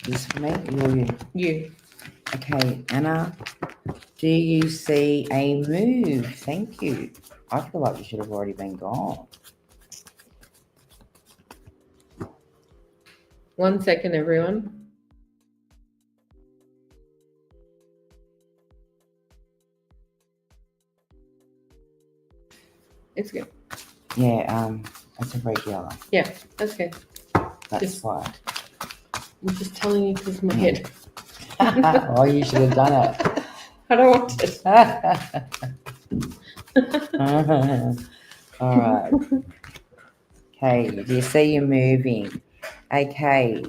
This for me or you? You. Okay, Anna, do you see a move? Thank you. I feel like you should have already been gone. 1 second, everyone. It's good. Yeah, that's a regular. Yeah, that's good. That's why. I'm just telling you because my head. Oh, you should have done it. I don't want it. All right. Okay, do you see you moving? Okay,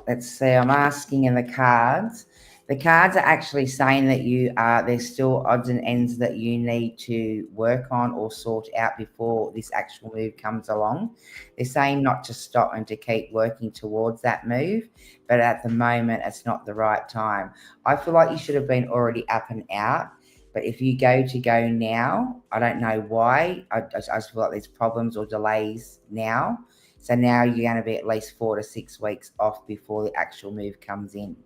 let's see. I'm asking in the cards. The cards are actually saying that there's still odds and ends that you need to work on or sort out before this actual move comes along. They're saying not to stop and to keep working towards that move, but at the moment, it's not the right time. I feel like you should have been already up and out, but if you go now, I don't know why. I just feel like there's problems or delays now. So now you're going to be at least 4 to 6 weeks off before the actual move comes in.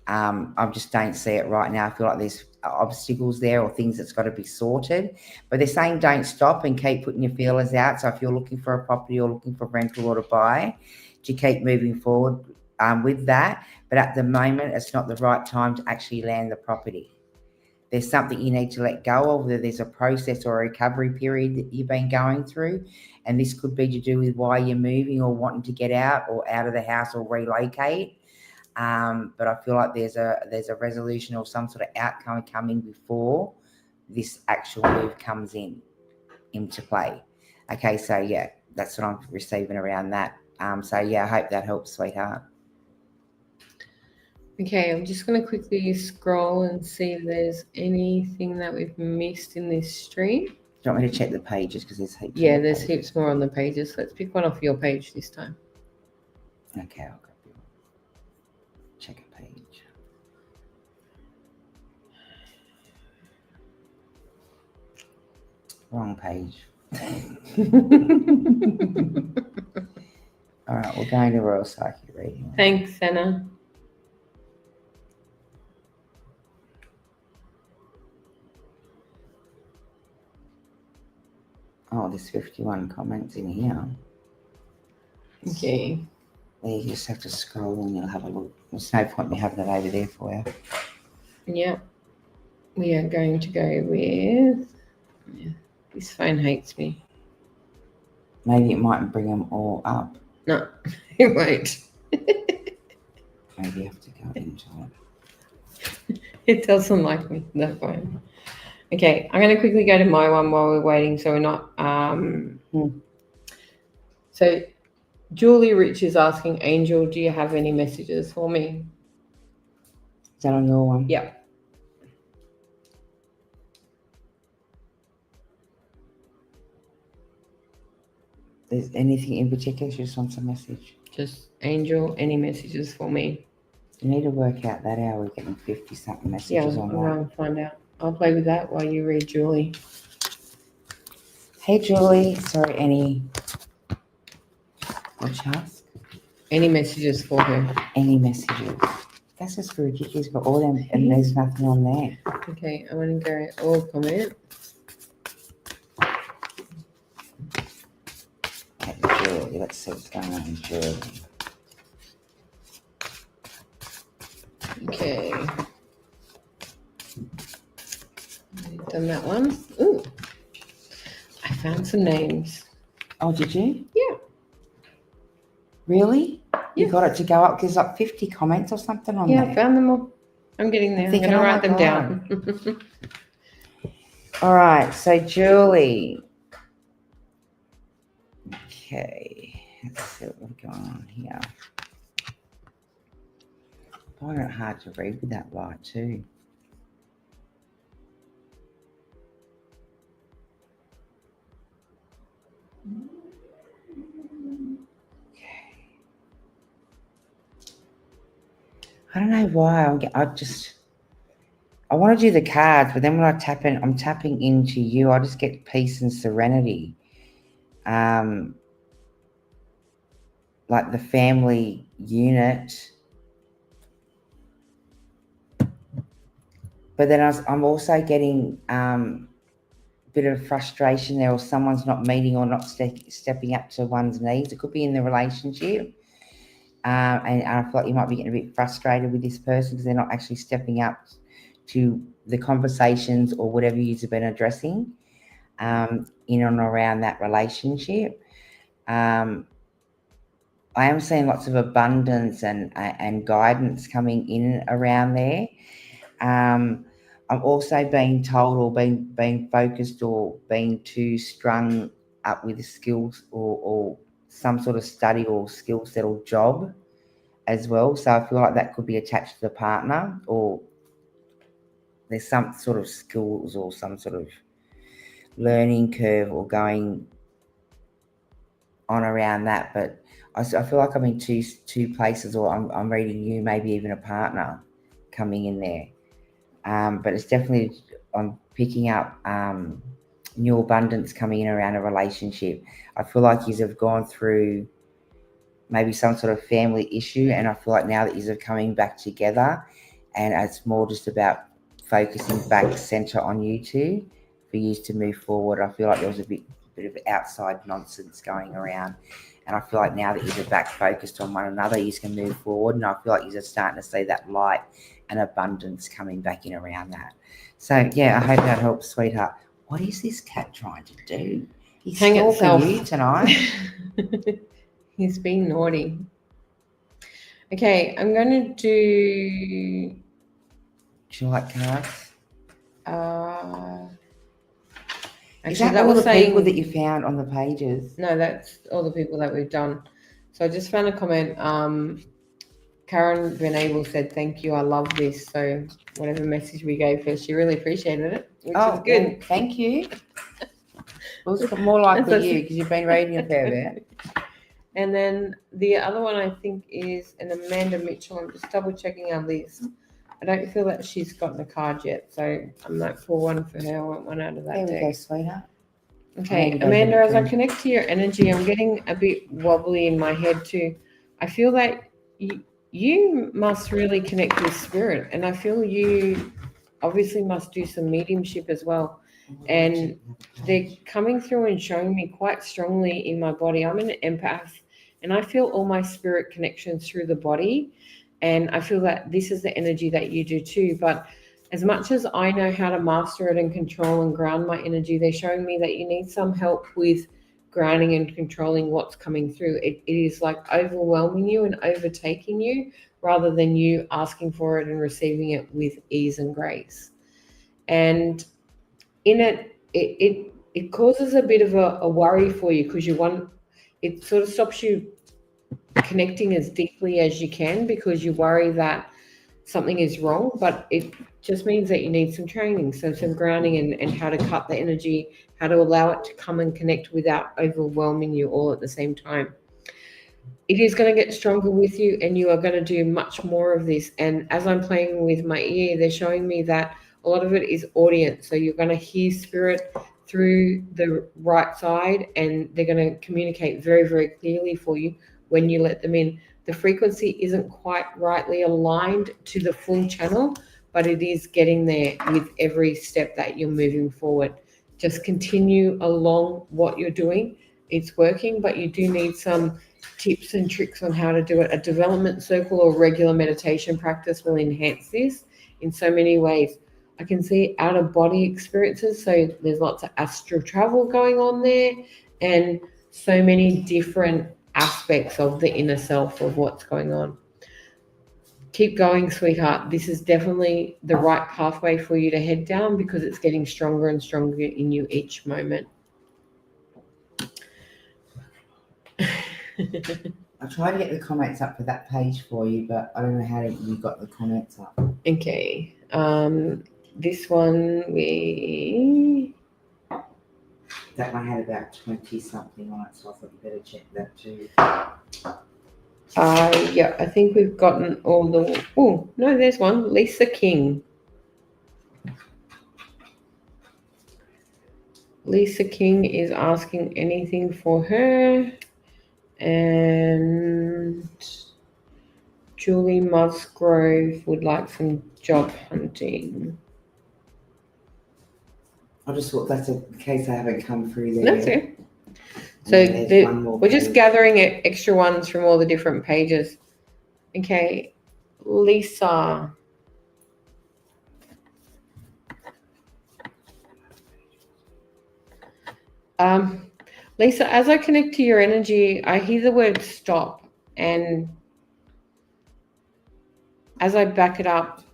I just don't see it right now. I feel like there's obstacles there or things that's got to be sorted. But they're saying don't stop and keep putting your feelers out. So if you're looking for a property or looking for rental or to buy, to keep moving forward with that. But at the moment, it's not the right time to actually land the property. There's something you need to let go of, whether there's a process or a recovery period that you've been going through. And this could be to do with why you're moving or wanting to get out or out of the house or relocate. But I feel like there's a resolution or some sort of outcome coming before this actual move comes into play. Okay, so yeah, that's what I'm receiving around that. So yeah, I hope that helps, sweetheart. Okay, I'm just going to quickly scroll and see if there's anything that we've missed in this stream. Do you want me to check the pages because there's heaps? Yeah, there's heaps more on the pages. Let's pick one off your page this time. Okay, I'll go check a page. Wrong page. All right, we're going to Royal Psychic reading. Thanks, Anna. Oh, there's 51 comments in here. Okay. You just have to scroll and you'll have a look. There's no point me having it over there for you. Yeah. We are going to go with. Yeah, this phone hates me. Maybe it mightn't bring them all up. No, it won't. Maybe you have to go into it. It doesn't like me, that phone. Okay, I'm going to quickly go to my one while we're waiting so we're not. So, Julie Rich is asking, Angel, do you have any messages for me? Is that on your one? Yeah. There's anything in particular? She just wants a message. Just, Angel, any messages for me? You need to work out that hour we're getting 50-something Yeah, messages I'm on going to find out. I'll play with that while you read Julie. Hey, Julie. Sorry, any... What'd you ask? Any messages for her? Any messages. That's just for ridiculous, but all them, and there's nothing on there. Okay, I'm going to go all comment. Hey, Julie, let's see what's going on, Julie. Okay. Done that one. Ooh. I found some names. Oh, did you? Yeah. Really? You Yeah. got it to go up? There's like 50 comments or something on Yeah, there. I found them all. I'm getting there. I'm going to write them down. All right, so Julie. Okay, let's see what's going on here. I find it hard to read with that light too. Okay. I don't know why I want to do the cards, but then when I'm tapping into you, I just get peace and serenity. Like the family unit. But then I'm also getting a bit of frustration there, or someone's not meeting or not stepping up to one's needs. It could be in the relationship. And I feel like you might be getting a bit frustrated with this person because they're not actually stepping up to the conversations or whatever you've been addressing in and around that relationship. I am seeing lots of abundance and guidance coming in around there. I'm also being told or being focused or being too strung up with skills or some sort of study or skill set or job as well. So I feel like that could be attached to the partner, or there's some sort of skills or some sort of learning curve or going on around that. But I feel like I'm in two places, or I'm reading you, maybe even a partner coming in there. But it's definitely, I'm picking up new abundance coming in around a relationship. I feel like you have gone through maybe some sort of family issue, and I feel like now that you're coming back together, and it's more just about focusing back center on you two for you to move forward. I feel like there was a bit of outside nonsense going around, and I feel like now that you're back focused on one another, you can move forward, and I feel like you're starting to see that light and abundance coming back in around that. So yeah, I hope that helps, sweetheart. What is this cat trying to do? He's stalking you tonight. He's being naughty. Okay, I'm going to do... Do you like cards? Actually, is that all the people that you found on the pages? No, that's all the people that we've done. So I just found a comment. Karen Venable said, thank you, I love this. So whatever message we gave her, she really appreciated it, which is good. Well, thank you. Well, it's more likely you, because you've been reading a fair bit. And then the other one, I think, is an Amanda Mitchell. I'm just double checking our list. I don't feel that she's gotten a card yet, so I might pull one for her. I want one out of that deck. There we go, sweetheart. Okay, Amanda, as I connect to your energy, I'm getting a bit wobbly in my head too. I feel that you must really connect with spirit, and I feel you obviously must do some mediumship as well. and they're coming through and showing me quite strongly in my body. I'm an empath, and I feel all my spirit connections through the body, and I feel that this is the energy that you do too. But as much as I know how to master it and control and ground my energy, they're showing me that you need some help with grounding and controlling what's coming through. It is like overwhelming you and overtaking you rather than you asking for it and receiving it with ease and grace. And in it causes a bit of a worry for you because it sort of stops you connecting as deeply as you can because you worry that something is wrong, but it just means that you need some training, so some grounding and how to cut the energy, how to allow it to come and connect without overwhelming you all at the same time. It is going to get stronger with you, and you are going to do much more of this. And as I'm playing with my ear, they're showing me that a lot of it is audience. So you're going to hear spirit through the right side, and they're going to communicate very, very clearly for you when you let them in. The frequency isn't quite rightly aligned to the full channel, but it is getting there with every step that you're moving forward. Just continue along what you're doing. It's working, but you do need some tips and tricks on how to do it. A development circle or regular meditation practice will enhance this in so many ways. I can see out of body experiences, so there's lots of astral travel going on there, and so many different aspects of the inner self of what's going on. Keep going, sweetheart. This is definitely the right pathway for you to head down because it's getting stronger and stronger in you each moment. I tried to get the comments up for that page for you, but I don't know how you got the comments up. Okay. This one that one had about 20 something on it, so I thought you better check that too. Yeah, I think we've gotten all the. Oh no, there's one. Lisa King. Lisa King is asking anything for her, and Julie Musgrove would like some job hunting. I just thought that's in case I haven't come through there. That's it. So we're just gathering extra ones from all the different pages. Okay, Lisa. Lisa, as I connect to your energy, I hear the word stop. And as I back it up,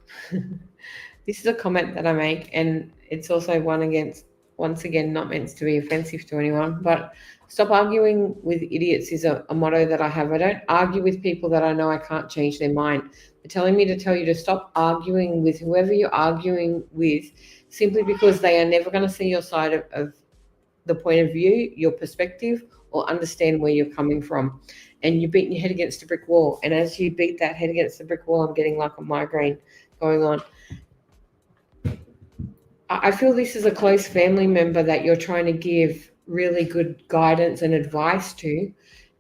this is a comment that I make, and it's also one against, once again, not meant to be offensive to anyone, but stop arguing with idiots is a motto that I have. I don't argue with people that I know I can't change their mind. They're telling me to tell you to stop arguing with whoever you're arguing with simply because they are never going to see your side of the point of view, your perspective, or understand where you're coming from. And you're beating your head against a brick wall. And as you beat that head against the brick wall, I'm getting like a migraine going on. I feel this is a close family member that you're trying to give really good guidance and advice to,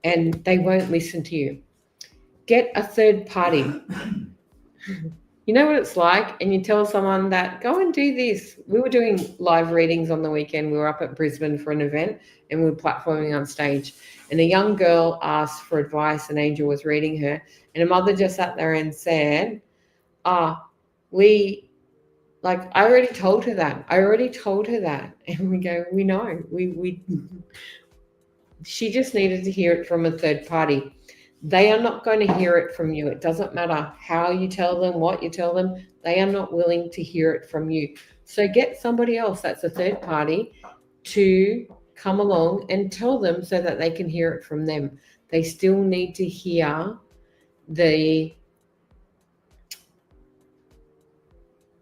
and they won't listen to you. Get a third party. You know what it's like, and you tell someone that, go and do this. We were doing live readings on the weekend. We were up at Brisbane for an event, and we were platforming on stage. And a young girl asked for advice, and Angel was reading her. And a mother just sat there and said, I already told her that. And we go, we know. She just needed to hear it from a third party. They are not going to hear it from you. It doesn't matter how you tell them, what you tell them. They are not willing to hear it from you. So get somebody else that's a third party to come along and tell them so that they can hear it from them. They still need to hear the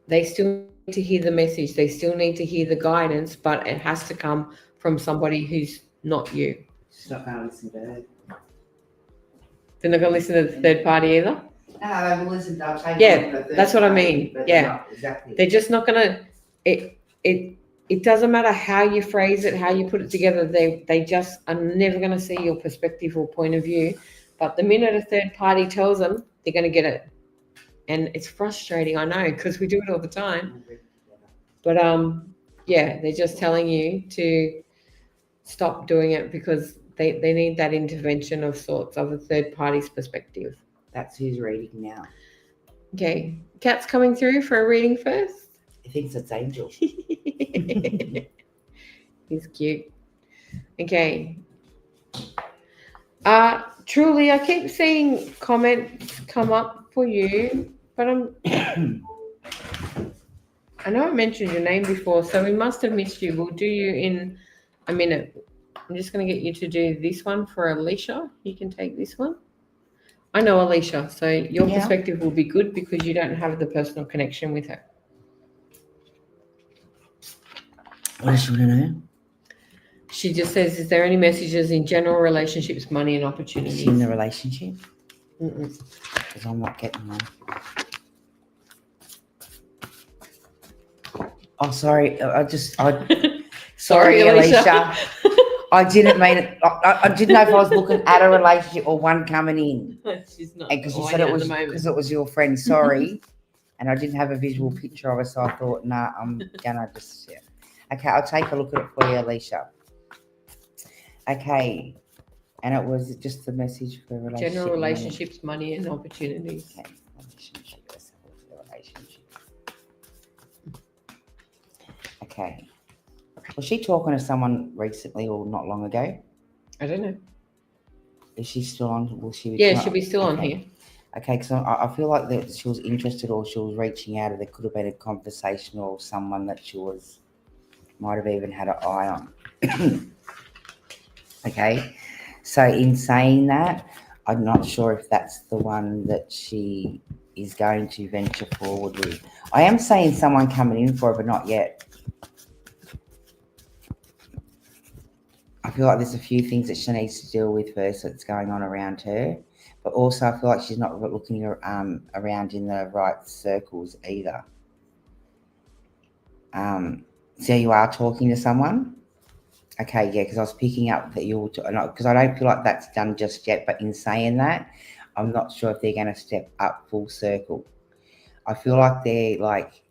message. They still need to hear the guidance, but it has to come from somebody who's not you. She's not going to listen to her. They're not going to listen to the third party either? No, they will listen to her. Yeah, that's what I mean. Yeah. Exactly. They're just not going to, it doesn't matter how you phrase it, how you put it together. They just are never going to see your perspective or point of view. But the minute a third party tells them, they're going to get it. And it's frustrating, I know, because we do it all the time. But Yeah, they're just telling you to stop doing it because they need that intervention of sorts of a third party's perspective. That's who's reading now. Okay, Kat's coming through for a reading first. He thinks it's Angel. He's cute. Okay. Truly, I keep seeing comments come up for you, but I know I mentioned your name before, so we must have missed you. We'll do you in a minute. I'm just going to get you to do this one for Alicia. You can take this one. I know Alicia, so your perspective will be good because you don't have the personal connection with her. What does she want to know? She just says, is there any messages in general relationships, money and opportunities? Is she in the relationship? Mm-mm. Because I'm not getting one. Oh, sorry. Sorry, Alicia. I didn't mean it. I didn't know if I was looking at a relationship or one coming in. She's not. Because you said it was because it was your friend. Sorry. And I didn't have a visual picture of her, so I thought, nah, I'm gonna just. Yeah. Okay, I'll take a look at it for you, Alicia. Okay. And it was just the message for relationship. General relationships, money and opportunities. Okay. Relationship. Okay. Was she talking to someone recently or not long ago? I don't know. Is she still on? Will she? Yeah, she'll be still on here. Okay, because I feel like that she was interested or she was reaching out, or there could have been a conversation or someone that she might have even had an eye on. Okay, so in saying that, I'm not sure if that's the one that she is going to venture forward with. I am saying someone coming in for her, but not yet. I feel like there's a few things that she needs to deal with first that's going on around her, but also I feel like she's not looking around in the right circles either. So you are talking to someone? Okay, yeah, because I was picking up that you're, because I don't feel like that's done just yet, but in saying that, I'm not sure if they're going to step up full circle. I feel like they're like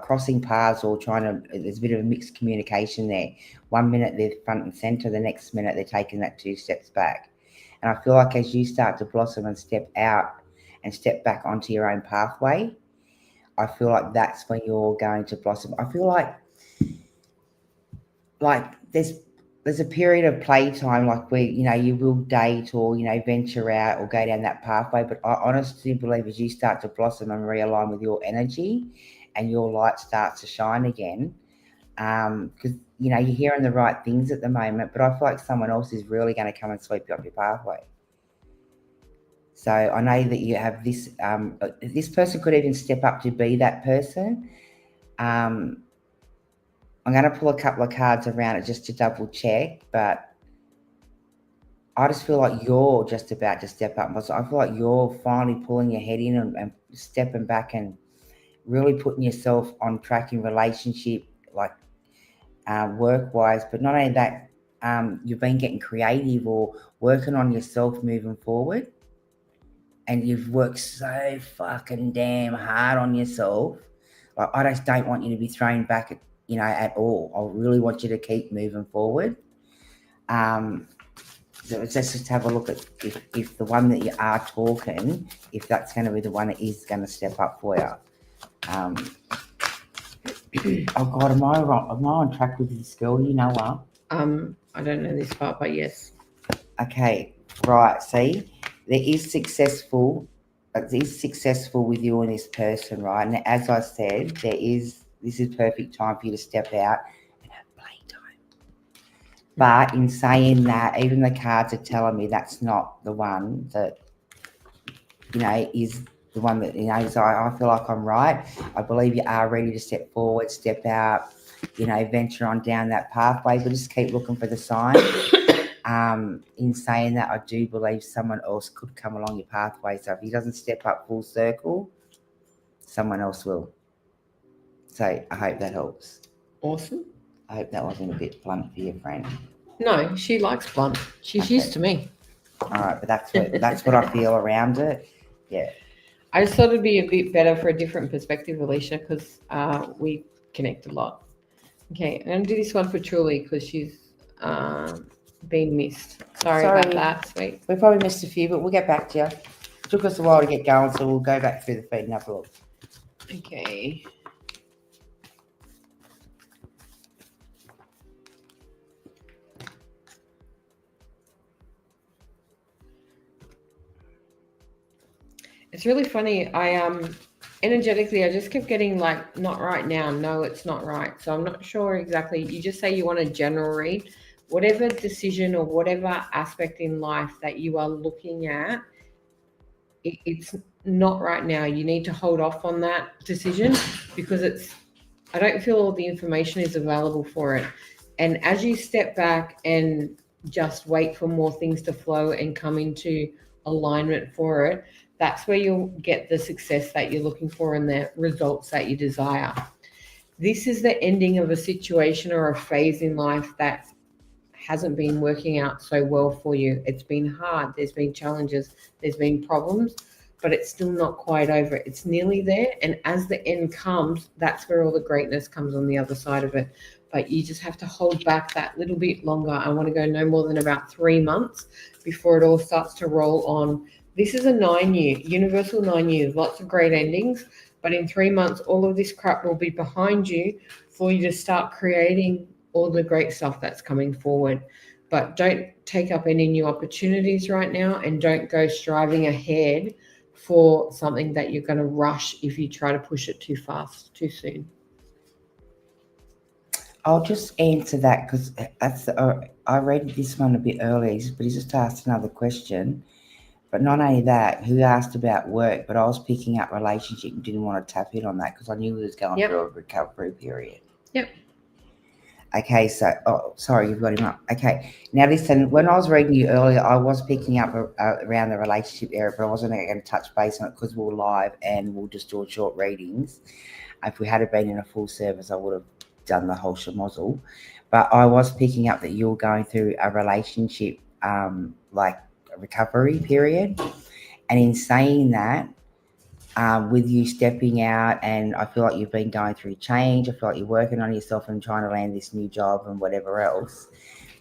crossing paths or there's a bit of a mixed communication there. 1 minute they're front and center, the next minute they're taking that 2 steps back. And I feel like as you start to blossom and step out and step back onto your own pathway, I feel like that's when you're going to blossom. I feel like there's a period of playtime, like where, you will date or, venture out or go down that pathway. But I honestly believe as you start to blossom and realign with your energy and your light starts to shine again, because, you're hearing the right things at the moment, but I feel like someone else is really going to come and sweep you up your pathway. So I know that you have this, this person could even step up to be that person. I'm going to pull a couple of cards around it just to double check, but I just feel like you're just about to step up. I feel like you're finally pulling your head in and stepping back and really putting yourself on track in relationship, like work-wise. But not only that, you've been getting creative or working on yourself moving forward. And you've worked so fucking damn hard on yourself. Like, I just don't want you to be thrown back at all. I really want you to keep moving forward. So let's just have a look at if the one that you are talking, if that's going to be the one that is going to step up for you. Oh God, am I on track with this girl? You know what? I don't know this part, but yes. Okay, right. See, it is successful with you and this person, right? And as I said, this is perfect time for you to step out and have playtime. But in saying that, even the cards are telling me that's not the one that, is the one that, so I feel like I'm right. I believe you are ready to step forward, step out, venture on down that pathway, but just keep looking for the sign. In saying that, I do believe someone else could come along your pathway. So if he doesn't step up full circle, someone else will. So I hope that helps. Awesome. I hope that wasn't a bit blunt for your friend. No, she likes blunt. She's used to me. All right, but that's what I feel around it. Yeah. I just thought it'd be a bit better for a different perspective, Alicia, because we connect a lot. Okay, I'm going to do this one for Truly because she's been missed. Sorry about that, sweet. We probably missed a few, but we'll get back to you. It took us a while to get going, so we'll go back through the feed and have a look. Okay. It's really funny. Energetically, I just kept getting like, not right now. No, it's not right. So I'm not sure exactly. You just say you want a general read. Whatever decision or whatever aspect in life that you are looking at, it's not right now. You need to hold off on that decision because I don't feel all the information is available for it. And as you step back and just wait for more things to flow and come into alignment for it, that's where you'll get the success that you're looking for and the results that you desire. This is the ending of a situation or a phase in life that hasn't been working out so well for you. It's been hard. There's been challenges. There's been problems, but it's still not quite over. It's nearly there. And as the end comes, that's where all the greatness comes on the other side of it. But you just have to hold back that little bit longer. I want to go no more than about 3 months before it all starts to roll on. This is a 9-year, universal 9 years, lots of great endings. But in 3 months, all of this crap will be behind you for you to start creating all the great stuff that's coming forward. But don't take up any new opportunities right now, and don't go striving ahead for something that you're going to rush if you try to push it too fast, too soon. I'll just answer that because I read this one a bit earlier, but he just asked another question. But not only that, who asked about work, but I was picking up relationship and didn't want to tap in on that because I knew he was going through a recovery period. Yep. Okay, so, sorry, you've got him up. Okay, now listen, when I was reading you earlier, I was picking up around the relationship area, but I wasn't going to touch base on it because we're live and we'll just do short readings. If we had been in a full service, I would have done the whole schmozzle. But I was picking up that you're going through a relationship, like a recovery period. And in saying that, with you stepping out, and I feel like you've been going through change. I feel like you're working on yourself and trying to land this new job and whatever else.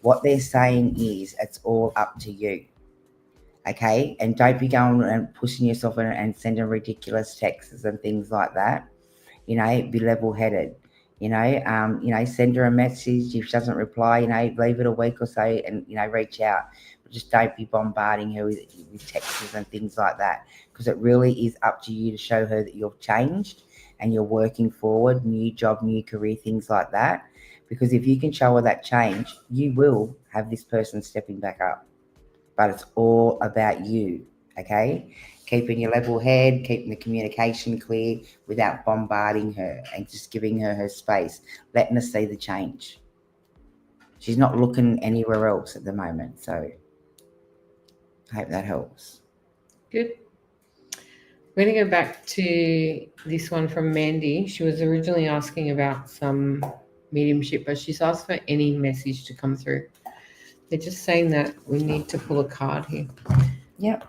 What they're saying is it's all up to you. Okay, and don't be going and pushing yourself in and sending ridiculous texts and things like that. Be level-headed. Send her a message. If she doesn't reply, leave it a week or so and, reach out. But just don't be bombarding her with texts and things like that, because it really is up to you to show her that you've changed and you're working forward, new job, new career, things like that. Because if you can show her that change, you will have this person stepping back up. But it's all about you, okay? Keeping your level head, keeping the communication clear without bombarding her and just giving her space, letting her see the change. She's not looking anywhere else at the moment, so I hope that helps. Good. We're going to go back to this one from Mandy. She was originally asking about some mediumship, but she's asked for any message to come through. They're just saying that we need to pull a card here. Yep.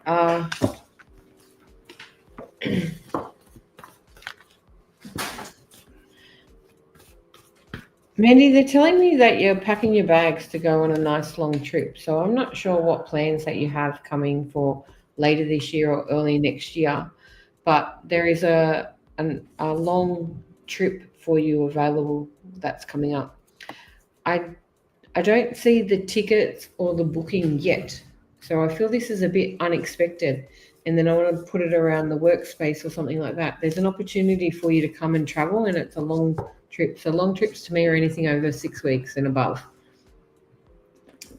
Mandy, they're telling me that you're packing your bags to go on a nice long trip. So I'm not sure what plans that you have coming for later this year or early next year, but there is a long trip for you available that's coming up. I don't see the tickets or the booking yet. So I feel this is a bit unexpected. And then I want to put it around the workspace or something like that. There's an opportunity for you to come and travel, and it's a long trip. So long trips to me are anything over 6 weeks and above.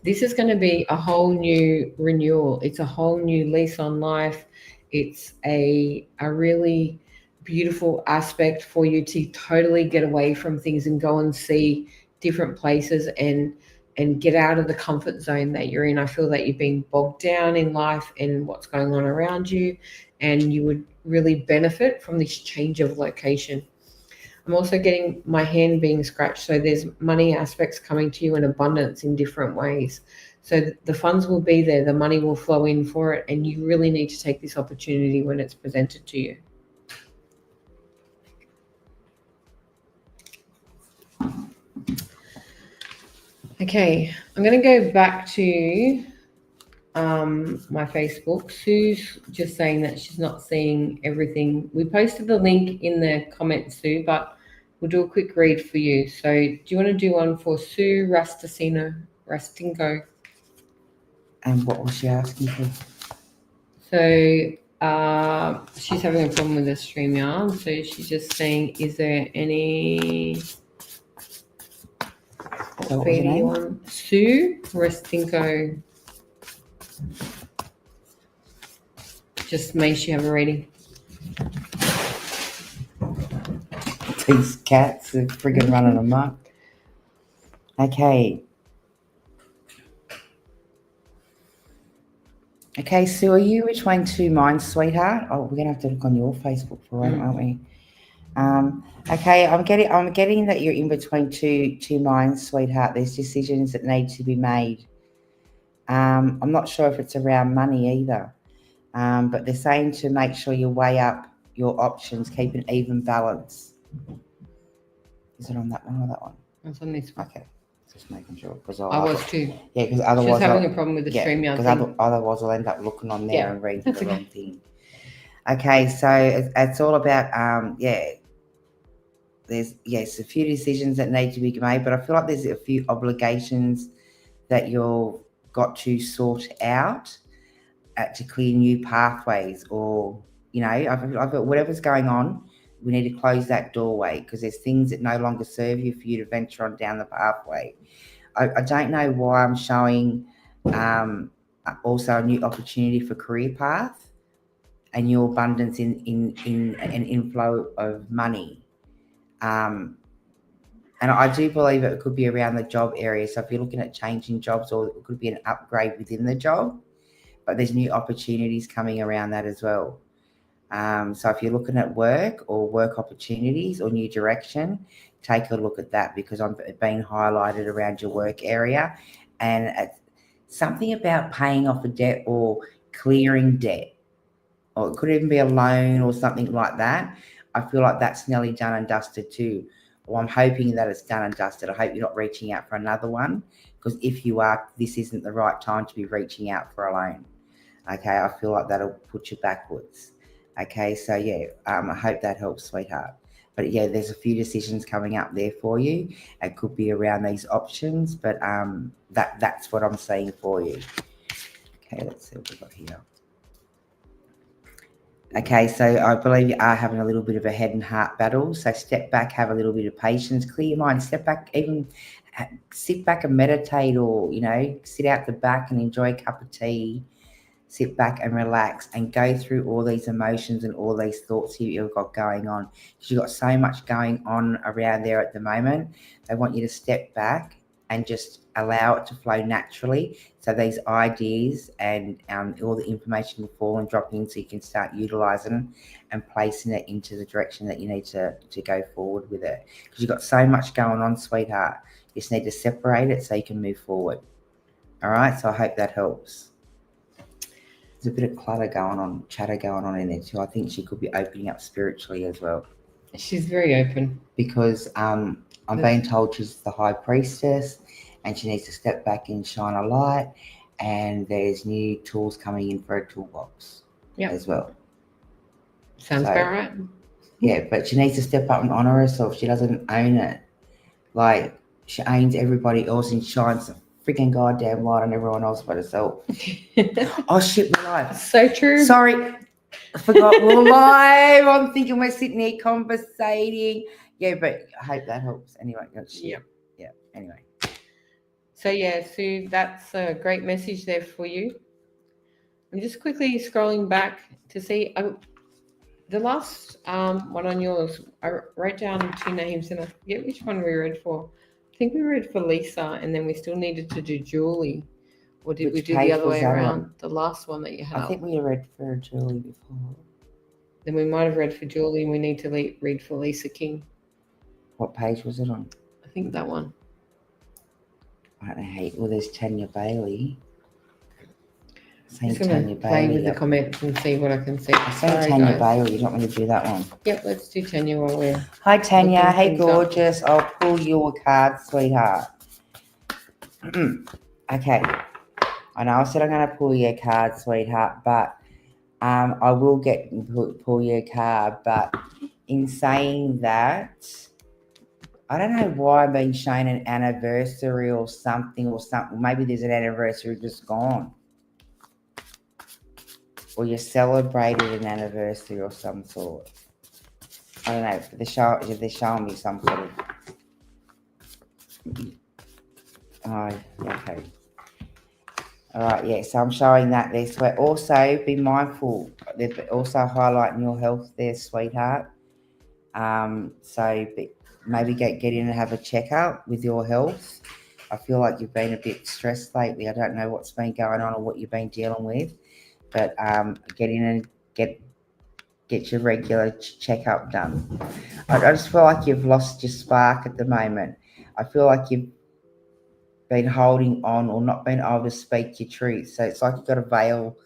This is going to be a whole new renewal. It's a whole new lease on life. It's a really beautiful aspect for you to totally get away from things and go and see different places and get out of the comfort zone that you're in. I feel that you've been bogged down in life and what's going on around you, and you would really benefit from this change of location. I'm also getting my hand being scratched, so there's money aspects coming to you in abundance in different ways. So the funds will be there, the money will flow in for it, and you really need to take this opportunity when it's presented to you. Okay, I'm going to go back to my Facebook. Sue's just saying that she's not seeing everything. We posted the link in the comments, Sue, but we'll do a quick read for you. So do you want to do one for Sue Rastinko? And what was she asking for? So she's having a problem with the StreamYard. So she's just saying, is there any So what was her name? one? Sue Rastinko. Just may she have a reading. These cats are friggin' running amok. Okay. Okay, Sue, are you between two minds, sweetheart? Oh, we're gonna have to look on your Facebook for it, aren't we? Okay, I'm getting that you're in between two minds, sweetheart. There's decisions that need to be made. I'm not sure if it's around money either. But they're saying to make sure you weigh up your options, keep an even balance. Is it on that one or that one? It's on this one. Okay, just making sure because I was too. Yeah, because otherwise she's having a problem with the StreamYard thing. Otherwise I'll end up looking on there and reading the wrong thing. Okay, so it's all about there's a few decisions that need to be made, but I feel like there's a few obligations that you've got to sort out to clear new pathways, or I've got whatever's going on. We need to close that doorway because there's things that no longer serve you for you to venture on down the pathway. I don't know why I'm showing also a new opportunity for career path and new abundance in an inflow of money. And I do believe it could be around the job area. So if you're looking at changing jobs, or it could be an upgrade within the job, but there's new opportunities coming around that as well. So if you're looking at work or work opportunities or new direction, take a look at that because I'm being highlighted around your work area, and it's something about paying off a debt or clearing debt, or it could even be a loan or something like that. I feel like that's nearly done and dusted too. Well, I'm hoping that it's done and dusted. I hope you're not reaching out for another one, because if you are, this isn't the right time to be reaching out for a loan. Okay, I feel like that'll put you backwards. Okay, so I hope that helps, sweetheart. But there's a few decisions coming up there for you. It could be around these options, but that's what I'm seeing for you. Okay, let's see what we've got here. Okay, so I believe you are having a little bit of a head and heart battle. So step back, have a little bit of patience, clear your mind, step back, even sit back and meditate, or, sit out the back and enjoy a cup of tea. Sit back and relax and go through all these emotions and all these thoughts you've got going on, because you've got so much going on around there at the moment. They want you to step back and just allow it to flow naturally, so these ideas and all the information will fall and drop in, so you can start utilizing and placing it into the direction that you need to go forward with it, because you've got so much going on, sweetheart. You just need to separate it so you can move forward. All right, so I hope that helps. There's a bit of chatter going on in there too. I think she could be opening up spiritually as well. She's very open. Because I'm being told she's the high priestess and she needs to step back and shine a light, and there's new tools coming in for her toolbox as well. Sounds about right. Yeah, but she needs to step up and honor herself. She doesn't own it. Like, she owns everybody else and shines the freaking goddamn light on everyone else but herself. Oh shit, we're live. So true. Sorry, I forgot we're live. I'm thinking we're sitting here conversating. Yeah, but I hope that helps. Anyway, anyway. So Sue, that's a great message there for you. I'm just quickly scrolling back to see the last one on yours. I wrote down 2 names and I forget which one we read for. I think we read for Lisa, and then we still needed to do Julie. Or did we do the other way around? The last one that you had. I think we read for Julie before. Then we might have read for Julie, and we need to read for Lisa King. What page was it on? I think that one. I don't hate. Well, there's Tanya Bailey. I'm just going to play with the comments and see what I can see. Sorry, Tanya Bailey. You don't want me to do that one? Yep, let's do Tanya while we're... Hi, Tanya. Hey, gorgeous. I'll pull your card, sweetheart. Okay. I know I said I'm going to pull your card, sweetheart, but I will pull your card. But in saying that, I don't know why I'm being shown an anniversary or something. Maybe there's an anniversary just gone. Or you celebrated an anniversary or some sort. I don't know. They're showing me some sort of... Oh, okay. All right, yeah, so I'm showing that there, sweet. Also, be mindful. They're also highlighting your health there, sweetheart. So maybe get in and have a checkup with your health. I feel like you've been a bit stressed lately. I don't know what's been going on or what you've been dealing with, but get in and get your regular checkup done. I just feel like you've lost your spark at the moment. I feel like you've been holding on or not been able to speak your truth. So it's like you've got a veil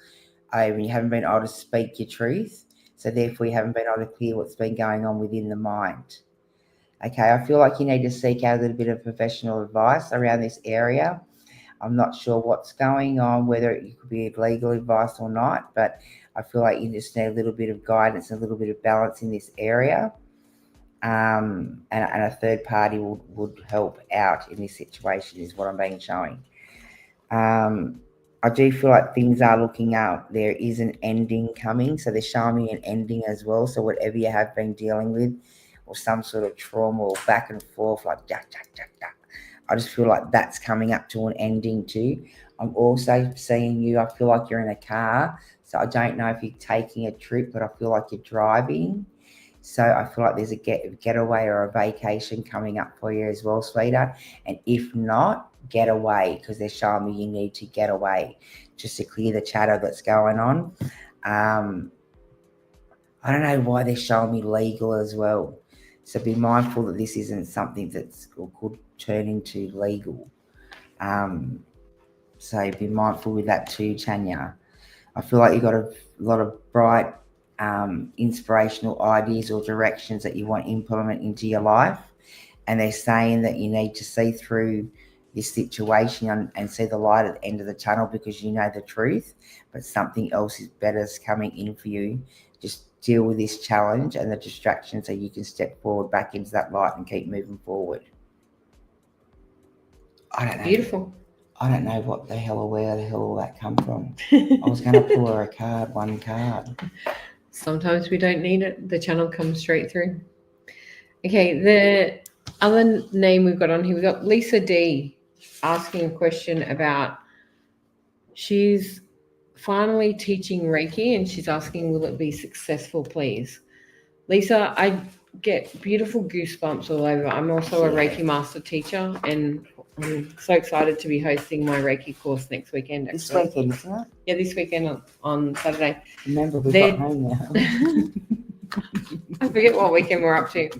over and you haven't been able to speak your truth. So therefore you haven't been able to clear what's been going on within the mind. Okay, I feel like you need to seek out a little bit of professional advice around this area. I'm not sure what's going on, whether it could be legal advice or not, but I feel like you just need a little bit of guidance, a little bit of balance in this area. And a third party would help out in this situation is what I'm being shown. I do feel like things are looking up. There is an ending coming. So they're showing me an ending as well. So whatever you have been dealing with or some sort of trauma or back and forth, like jack, jack, jack, jack. I just feel like that's coming up to an ending too. I'm also seeing you, I feel like you're in a car. So I don't know if you're taking a trip, but I feel like you're driving. So I feel like there's a getaway or a vacation coming up for you as well, sweetheart. And if not, get away, because they're showing me you need to get away just to clear the chatter that's going on. I don't know why they're showing me legal as well. So be mindful that this isn't something that's or could turn into legal. So be mindful with that too, Tanya. I feel like you've got a lot of bright, inspirational ideas or directions that you want to implement into your life. And they're saying that you need to see through this situation and see the light at the end of the tunnel because you know the truth, but something else is better is coming in for you. Just deal with this challenge and the distraction so you can step forward back into that light and keep moving forward. I don't know. Beautiful. I don't know what the hell or where the hell all that come from. I was going to pull her a card, one card. Sometimes we don't need it. The channel comes straight through. Okay, the other name we've got on here, we've got Lisa D asking a question about she's finally teaching Reiki and she's asking, will it be successful, please? Lisa, I get beautiful goosebumps all over. I'm also a Reiki master teacher and I'm so excited to be hosting my Reiki course next weekend. This weekend, isn't it? Yeah, this weekend on Saturday. Remember, we've got home now. I forget what weekend we're up to.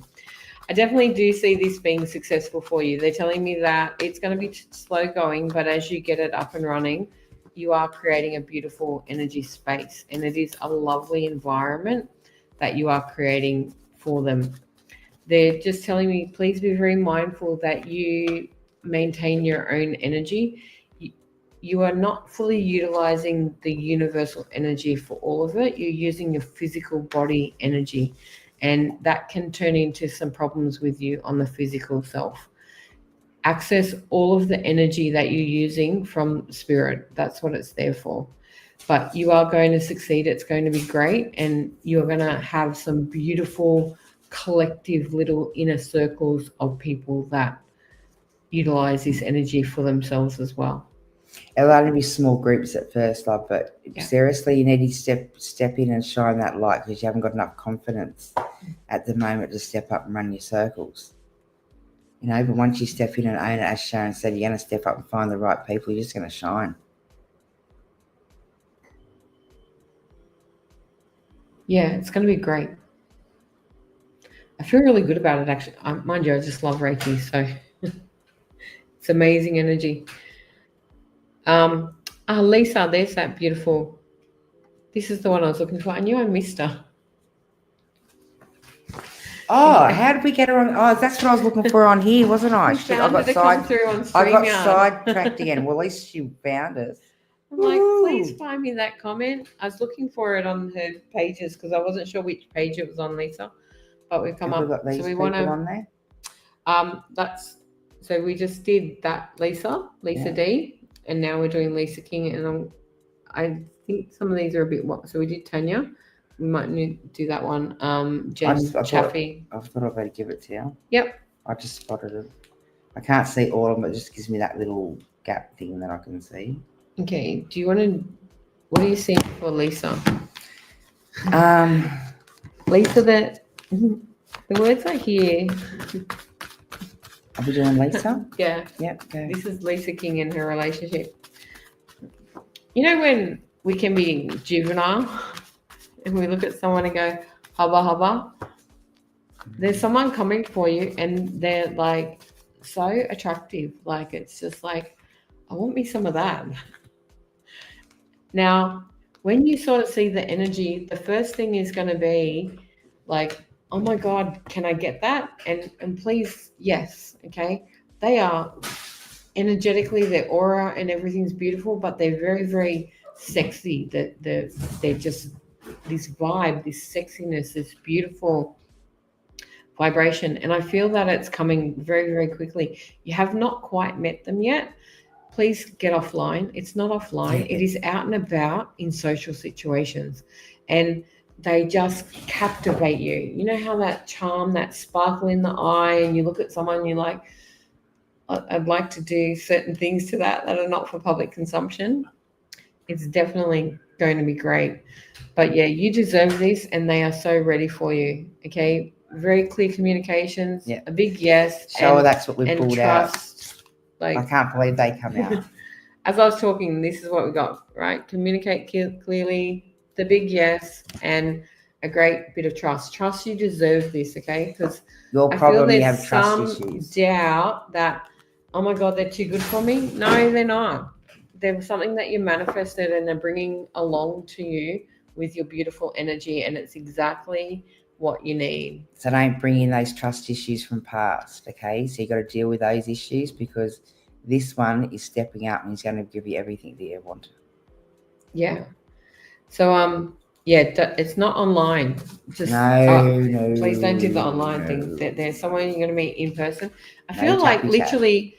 I definitely do see this being successful for you. They're telling me that it's going to be slow going, but as you get it up and running, you are creating a beautiful energy space. And it is a lovely environment that you are creating for them. They're just telling me, please be very mindful that you maintain your own energy. You are not fully utilizing the universal energy for all of it. You're using your physical body energy, and that can turn into some problems with you on the physical self. Access all of the energy that you're using from spirit. That's what it's there for. But you are going to succeed. It's going to be great, and you're going to have some beautiful collective little inner circles of people that utilize this energy for themselves as well. It'll only be small groups at first, love, but seriously, you need to step in and shine that light because you haven't got enough confidence at the moment to step up and run your circles. You know, but once you step in and own it, as Sharon said, you're going to step up and find the right people. You're just going to shine. Yeah, it's going to be great. I feel really good about it, actually. Mind you, I just love Reiki, so it's amazing energy. Lisa, there's that beautiful. This is the one I was looking for. I knew I missed her. Oh, how did we get her on? Oh, that's what I was looking for on here, wasn't I? We Shit, found it to come through on I got StreamYard. sidetracked again. Well, at least she found us. I'm like, please find me that comment. I was looking for it on her pages because I wasn't sure which page it was on, Lisa. But we've come Have up. we got these So we people want to. on there? So we just did that, Lisa Yeah. D, and now we're doing Lisa King, and I think some of these are a bit. So we did Tanya. We might need to do that one. Jen Chaffee. I thought I'd better give it to you. Yep. I just spotted it. I can't see all of them. It just gives me that little gap thing that I can see. Okay. Do you want to? What do you see for Lisa? Lisa, the words are here. Are we doing Lisa? Yeah. Yep. Go. This is Lisa King and her relationship. You know when we can be juvenile and we look at someone and go, hubba hubba? There's someone coming for you and they're like so attractive. Like it's just like, I want me some of that. Now, when you sort of see the energy, the first thing is going to be like, oh my God, can I get that? And please, yes, okay? They are energetically, their aura and everything's beautiful, but they're very, very sexy. They're just this vibe, this sexiness, this beautiful vibration. And I feel that it's coming very, very quickly. You have not quite met them yet. Please get offline. It's not offline. It is out and about in social situations. And they just captivate you. You know how that charm, that sparkle in the eye, and you look at someone and you're like, I'd like to do certain things to that are not for public consumption. It's definitely going to be great. But yeah, you deserve this and they are so ready for you. Okay. Very clear communications. Yeah. A big yes. So that's what we pulled trust. out. Like, I can't believe they come out. As I was talking, this is what we got, right? Communicate clearly, the big yes, and a great bit of trust. Trust you deserve this, okay? Because Your I problem, feel you there's have trust some issues. doubt that, oh my God, they're too good for me. No, they're not. They're something that you manifested and they're bringing along to you with your beautiful energy, and it's exactly what you need. So don't bring in those trust issues from past, okay? So you got to deal with those issues because this one is stepping up and he's going to give you everything that you want. Yeah. So yeah, it's not online. Just no. Please don't do the online thing. There's someone you're going to meet in person. I feel No like tappy literally,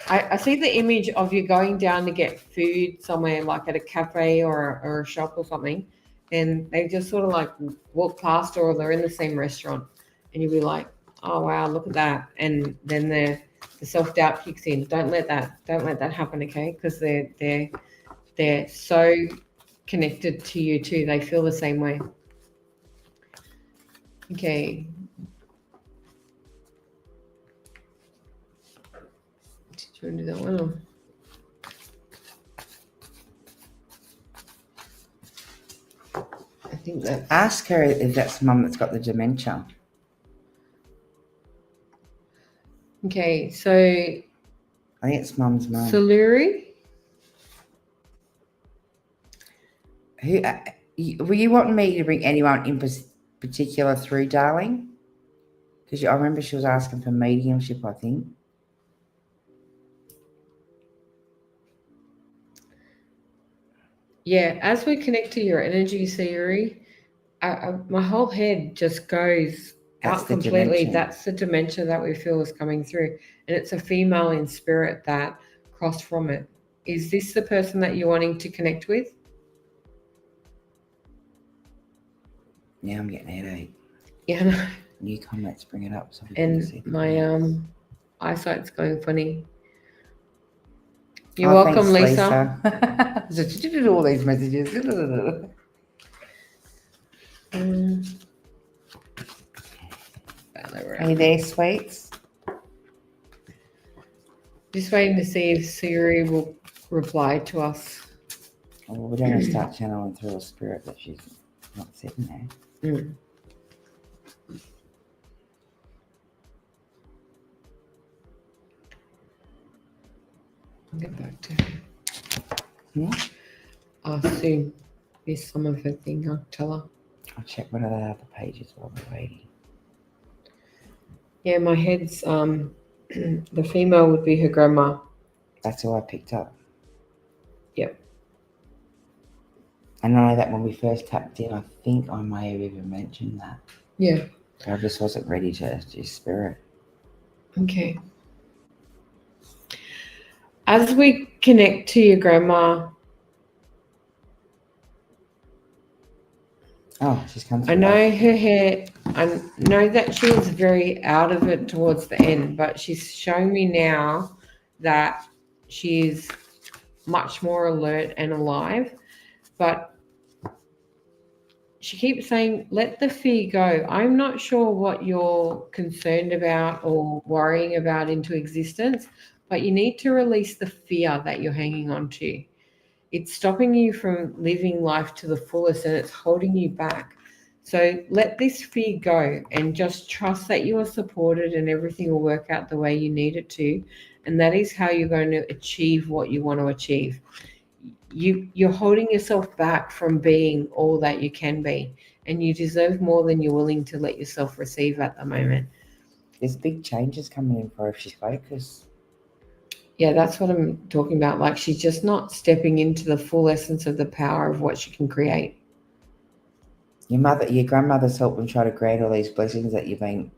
I see the image of you going down to get food somewhere, like at a cafe or a shop or something, and they just sort of like walk past or they're in the same restaurant, and you'll be like, oh wow, look at that, and then the self-doubt kicks in. Don't let that happen, okay? Because they're so connected to you too. They feel the same way. Okay. Did you want to do that one? Or? I think that. Ask her if that's mum that's got the dementia. Okay, so. I think it's mum's mum. Saluri? Who? Were you wanting me to bring anyone in particular through, darling? Because I remember she was asking for mediumship, I think. Yeah, as we connect to your energy, Saluri, my whole head just goes out completely. Dimension. That's the dimension that we feel is coming through. And it's a female in spirit that crossed from it. Is this the person that you're wanting to connect with? Now I'm getting a headache. Yeah, no. New comments, bring it up. So and my eyesight's going funny. You're welcome, thanks, Lisa. So you did all these messages. Are you there, sweets? Just waiting to see if Siri will reply to us. Oh, well, we're going to start channeling through a spirit that she's not sitting there. Mm. I'll get back to her. I'll soon miss some of her thing. I'll tell her. I'll check one of the other pages while we're waiting. Yeah, my head's the female would be her grandma. That's who I picked up. Yep. And I know that when we first tapped in, I think I may have even mentioned that. Yeah. I just wasn't ready to do spirit. Okay. As we connect to your grandma, Oh, she's come through. I know her hair, I know that she was very out of it towards the end, but she's showing me now that she's much more alert and alive. But she keeps saying, let the fear go. I'm not sure what you're concerned about or worrying about into existence, but you need to release the fear that you're hanging on to. It's stopping you from living life to the fullest and it's holding you back. So let this fear go and just trust that you are supported and everything will work out the way you need it to. And that is how you're going to achieve what you want to achieve. You're holding yourself back from being all that you can be, and you deserve more than you're willing to let yourself receive at the moment. There's big changes coming in for her if she's focused. Yeah, that's what I'm talking about. Like she's just not stepping into the full essence of the power of what she can create. Your grandmother's helping try to create all these blessings that you've been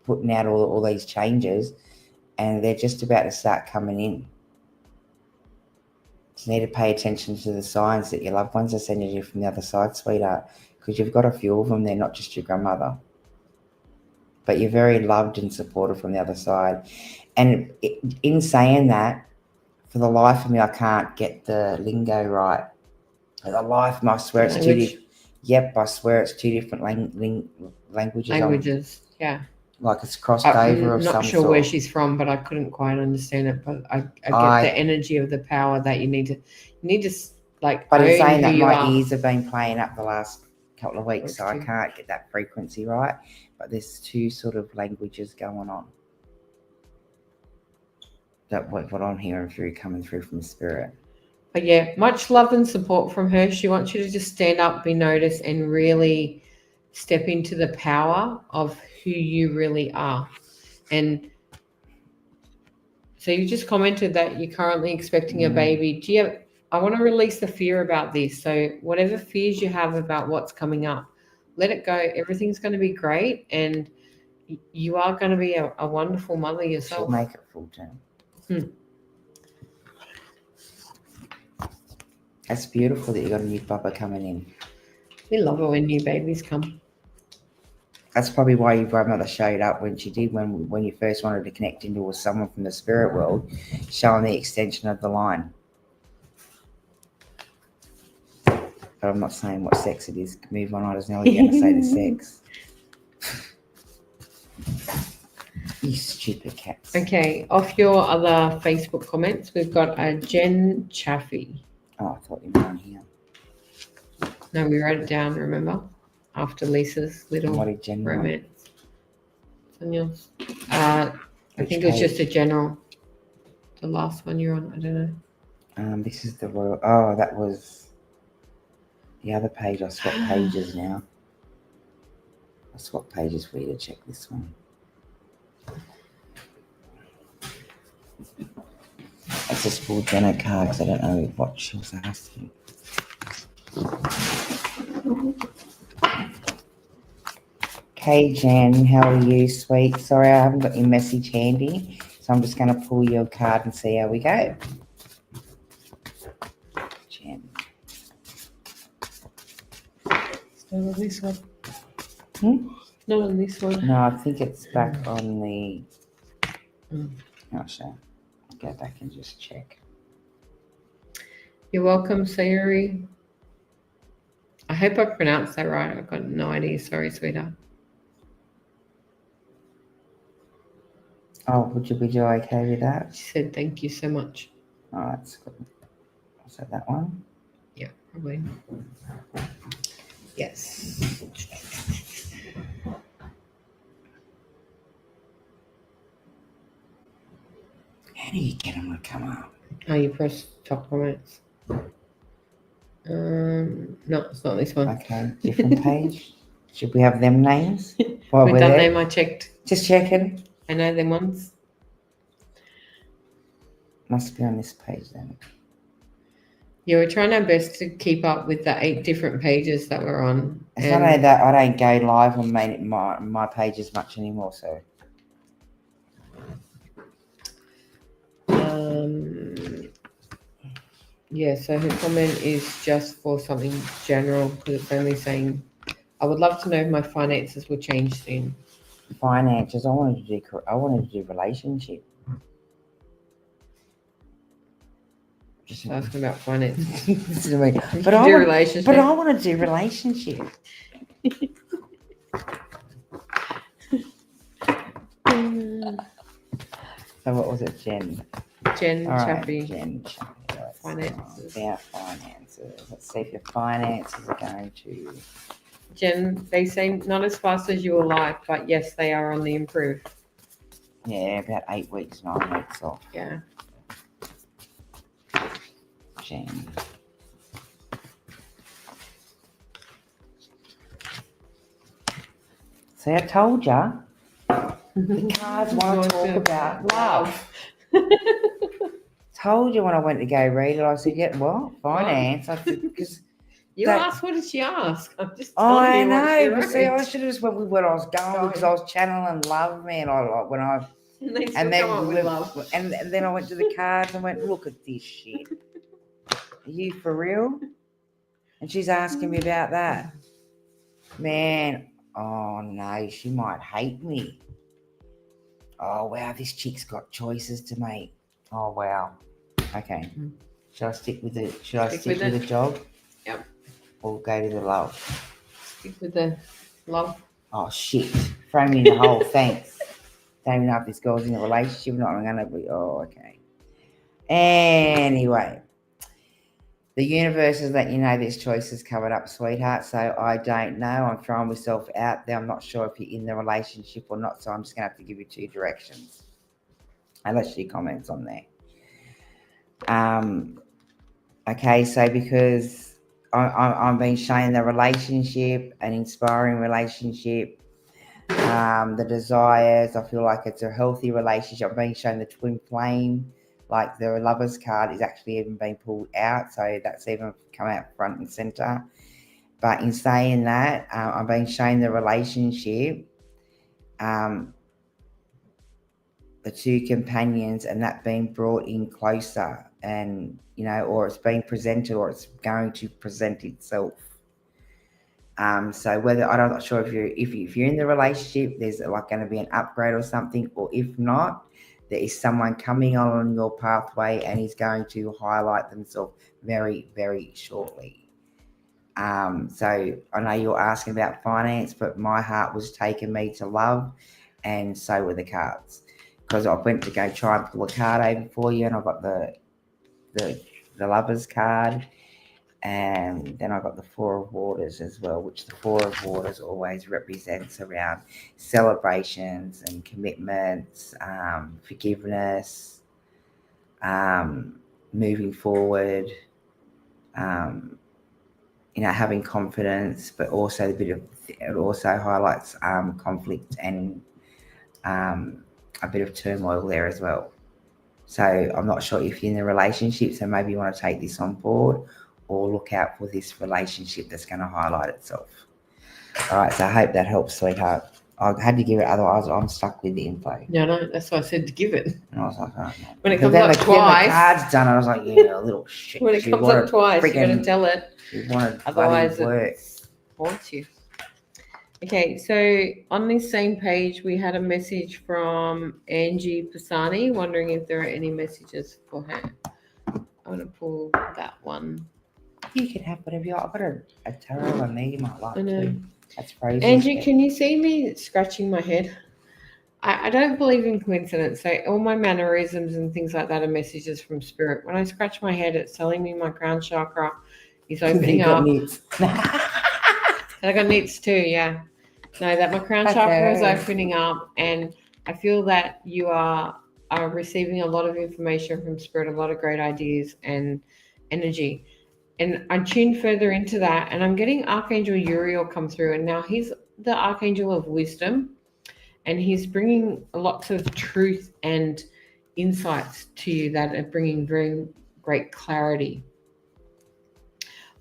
putting out, all these changes, and they're just about to start coming in. You need to pay attention to the signs that your loved ones are sending you from the other side, sweetheart, because you've got a few of them. They're not just your grandmother. But you're very loved and supported from the other side. And in saying that, for the life of me, I can't get the lingo right. For the life of me, I swear it's two different. Yep, I swear it's two different languages. Languages, yeah. Like it's crossed over of some sort. I'm not sure where she's from, but I couldn't quite understand it. But I get the energy of the power that you need to like. But in saying that, my ears have been playing up the last couple of weeks, so I can't get that frequency right. But there's two sort of languages going on. That what I'm hearing through, coming through from spirit. But yeah, much love and support from her. She wants you to just stand up, be noticed, and really step into the power of who you really are. And so you just commented that you're currently expecting a baby. I want to release the fear about this. So whatever fears you have about what's coming up, let it go. Everything's going to be great, and you are going to be a wonderful mother yourself. She'll make it full term. That's beautiful that you got a new bubba coming in. We love it when new babies come. That's probably why your grandmother showed up when she did, when you first wanted to connect into with someone from the spirit world, showing the extension of the line. But I'm not saying what sex it is. Move on, I was nearly going to say the sex. You stupid cats. Okay, off your other Facebook comments, we've got a Jen Chaffee. Oh, I thought you were on here. No, we wrote it down, remember? After Lisa's little romance. It's on yours. I think it was just a general. The last one you're on, I don't know. This is the royal. Oh, that was the other page. I swapped pages now. I swapped pages for you to check this one. That's just for Jenna card because I don't know what she was asking. Okay, Jen, how are you, sweet? Sorry, I haven't got your message handy, so I'm just going to pull your card and see how we go. Jen. Still on this one. Not on this one. No, I think it's back on the... Not sure. I'll go back and just check. You're welcome, Sayuri. I hope I pronounced that right. I've got no idea. Sorry, sweetheart. Oh, would you be okay with that? She said thank you so much. Oh, that's good. Was that one? Yeah, probably. Yes. How do you get them to come up? Oh, you press top comments. No, it's not this one. Okay, different page. Should we have them names? With that name I checked. Just checking. I know them ones. Must be on this page then. Yeah, we're trying our best to keep up with the 8 different pages that we're on. It's not only that I don't go live on my pages much anymore, so. Yeah, so her comment is just for something general because it's only saying, I would love to know if my finances will change soon. Finances. I wanted to do relationship. Just asking about finances. This is me. But I want to do relationship. So what was it, Jen? Jen Chappie. Chappie. Finances. About finances. Let's see if your finances are going to. Jen, they seem not as fast as you will like, but yes, they are on the improve. Yeah, about 8 weeks, 9 weeks off. Yeah. Jen. See, I told ya. The cards want to talk about love. Told you when I went to go read it, I said, yeah, what? Finance? I said, because... asked, what did she ask? I'm just telling you what she know, but wrote. see, I should have just went with what I was going because I was channeling love, man. And then I went to the cards and went, look at this shit. Are you for real? And she's asking me about that. Man, oh no, she might hate me. Oh wow, this chick's got choices to make. Oh wow. Okay. Should I stick with the job? Yep. Or go to the love? Stick with the love. Oh shit. Throw me in the hole, thanks. Don't even know if this girl's in a relationship or not. I'm gonna be okay. Anyway. The universe has let you know this choice is covered up, sweetheart. So I don't know. I'm throwing myself out there. I'm not sure if you're in the relationship or not. So I'm just going to have to give you 2 directions. Unless she comments on there. Okay, so because I'm being shown the relationship, an inspiring relationship, the desires. I feel like it's a healthy relationship. I'm being shown the twin flame. Like the lover's card is actually even being pulled out, so that's even come out front and center. But in saying that, I'm being shown the relationship, the 2 companions, and that being brought in closer, and or it's being presented, or it's going to present itself. So whether I'm not sure if you're in the relationship, there's like going to be an upgrade or something, or if not. There is someone coming on your pathway and is going to highlight themselves very, very shortly. So I know you're asking about finance, but my heart was taking me to love, and so were the cards. Because I went to go try and pull a card over for you, and I got the lover's card, and then I got the 4 of Waters as well, which the 4 of Waters always represents around celebrations and commitments, forgiveness, moving forward, having confidence, but also it also highlights conflict and a bit of turmoil there as well. So I'm not sure if you're in a relationship, so maybe you want to take this on board, or look out for this relationship that's going to highlight itself. All right, so I hope that helps, sweetheart. I had to give it, otherwise I'm stuck with the info. Yeah, no, that's why I said to give it. And I was like, oh, no. When it comes up twice. The card's done, I was like, yeah, a little shit. When it comes up twice, you got to tell it. Otherwise it haunts you. Okay, so on this same page, we had a message from Angie Pisani, wondering if there are any messages for her. I'm going to pull that one. You can have whatever you want. I've got a tarot on there you might like too. That's crazy. Angie, can you see me scratching my head? I don't believe in coincidence. So all my mannerisms and things like that are messages from spirit. When I scratch my head, it's telling me my crown chakra is opening up. And I got knits too, yeah. No, that my crown chakra is opening up, and I feel that you are receiving a lot of information from spirit, a lot of great ideas and energy. And I tuned further into that, and I'm getting Archangel Uriel come through, and now he's the Archangel of Wisdom. and he's bringing lots of truth and insights to you that are bringing very great clarity.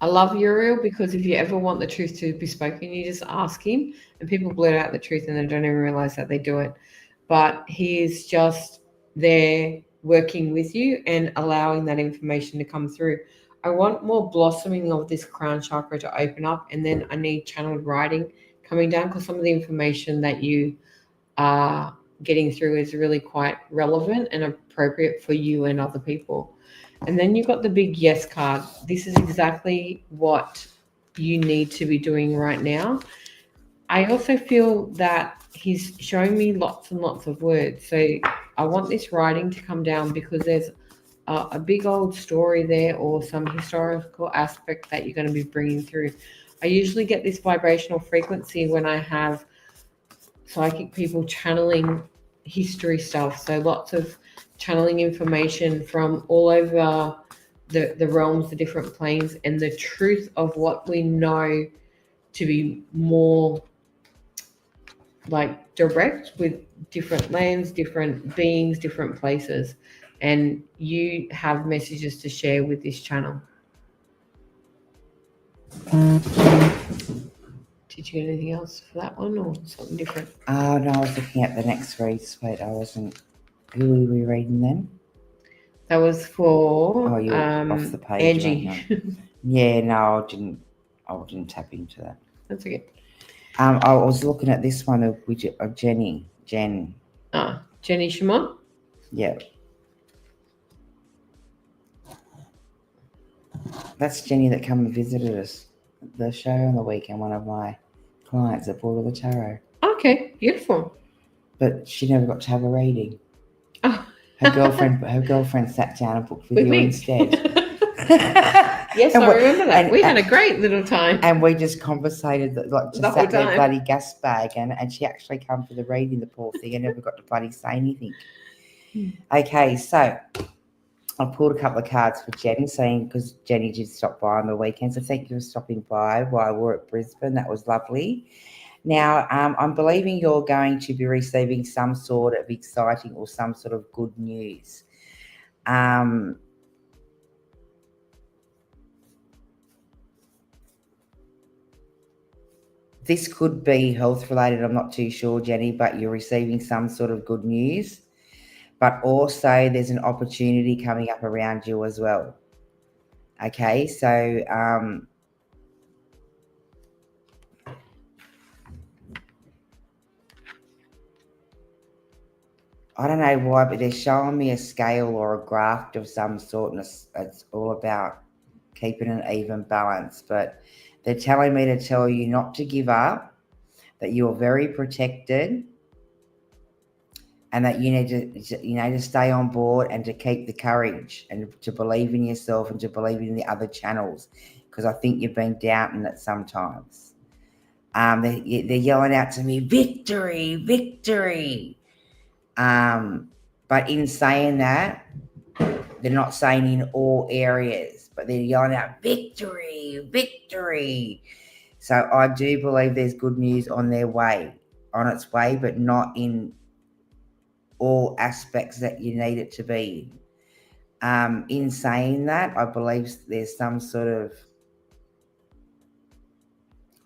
I love Uriel because if you ever want the truth to be spoken, you just ask him, and people blurt out the truth and they don't even realize that they do it. But he is just there working with you and allowing that information to come through. I want more blossoming of this crown chakra to open up, and then I need channeled writing coming down because some of the information that you are getting through is really quite relevant and appropriate for you and other people. And then you've got the big yes card. This is exactly what you need to be doing right now. I also feel that he's showing me lots and lots of words. So I want this writing to come down because there's a big old story there or some historical aspect that you're going to be bringing through. I usually get this vibrational frequency when I have psychic people channeling history stuff. So lots of channeling information from all over the realms, the different planes, and the truth of what we know to be more like direct with different lands, different beings, different places. And you have messages to share with this channel. Did you get anything else for that one or something different? Oh, no, I was looking at the next read. Wait, I wasn't. Who were we reading then? That was for Oh, you're off the page. Angie. Yeah, no, I didn't tap into that. That's okay. I was looking at this one of Jen. Jenny Shimon? Yeah. That's Jenny that come and visited us at the show on the weekend, one of my clients that bought all the tarot. Okay, beautiful. But she never got to have a reading. Oh. Her girlfriend sat down and booked with you me instead. Yes, I remember that. We had a great little time. And we just conversated, like, just sat there bloody gas bag, and she actually come for the reading, the poor thing, and never got to bloody say anything. Okay, so I pulled a couple of cards for Jenny, saying, because Jenny did stop by on the weekend, so thank you for stopping by while we're at Brisbane. That was lovely. Now, I'm believing you're going to be receiving some sort of exciting or some sort of good news. This could be health related. I'm not too sure, Jenny, but you're receiving some sort of good news. But also there's an opportunity coming up around you as well. Okay, so I don't know why, but they're showing me a scale or a graph of some sort, and it's all about keeping an even balance. But they're telling me to tell you not to give up, that you're very protected, and that you need to stay on board and to keep the courage and to believe in yourself and to believe in the other channels, because I think you've been doubting it sometimes. They're yelling out to me, victory, victory. But in saying that, they're not saying in all areas, but they're yelling out victory, victory. So I do believe there's good news on its way, but not in all aspects that you need it to be. In saying that, I believe there's some sort of,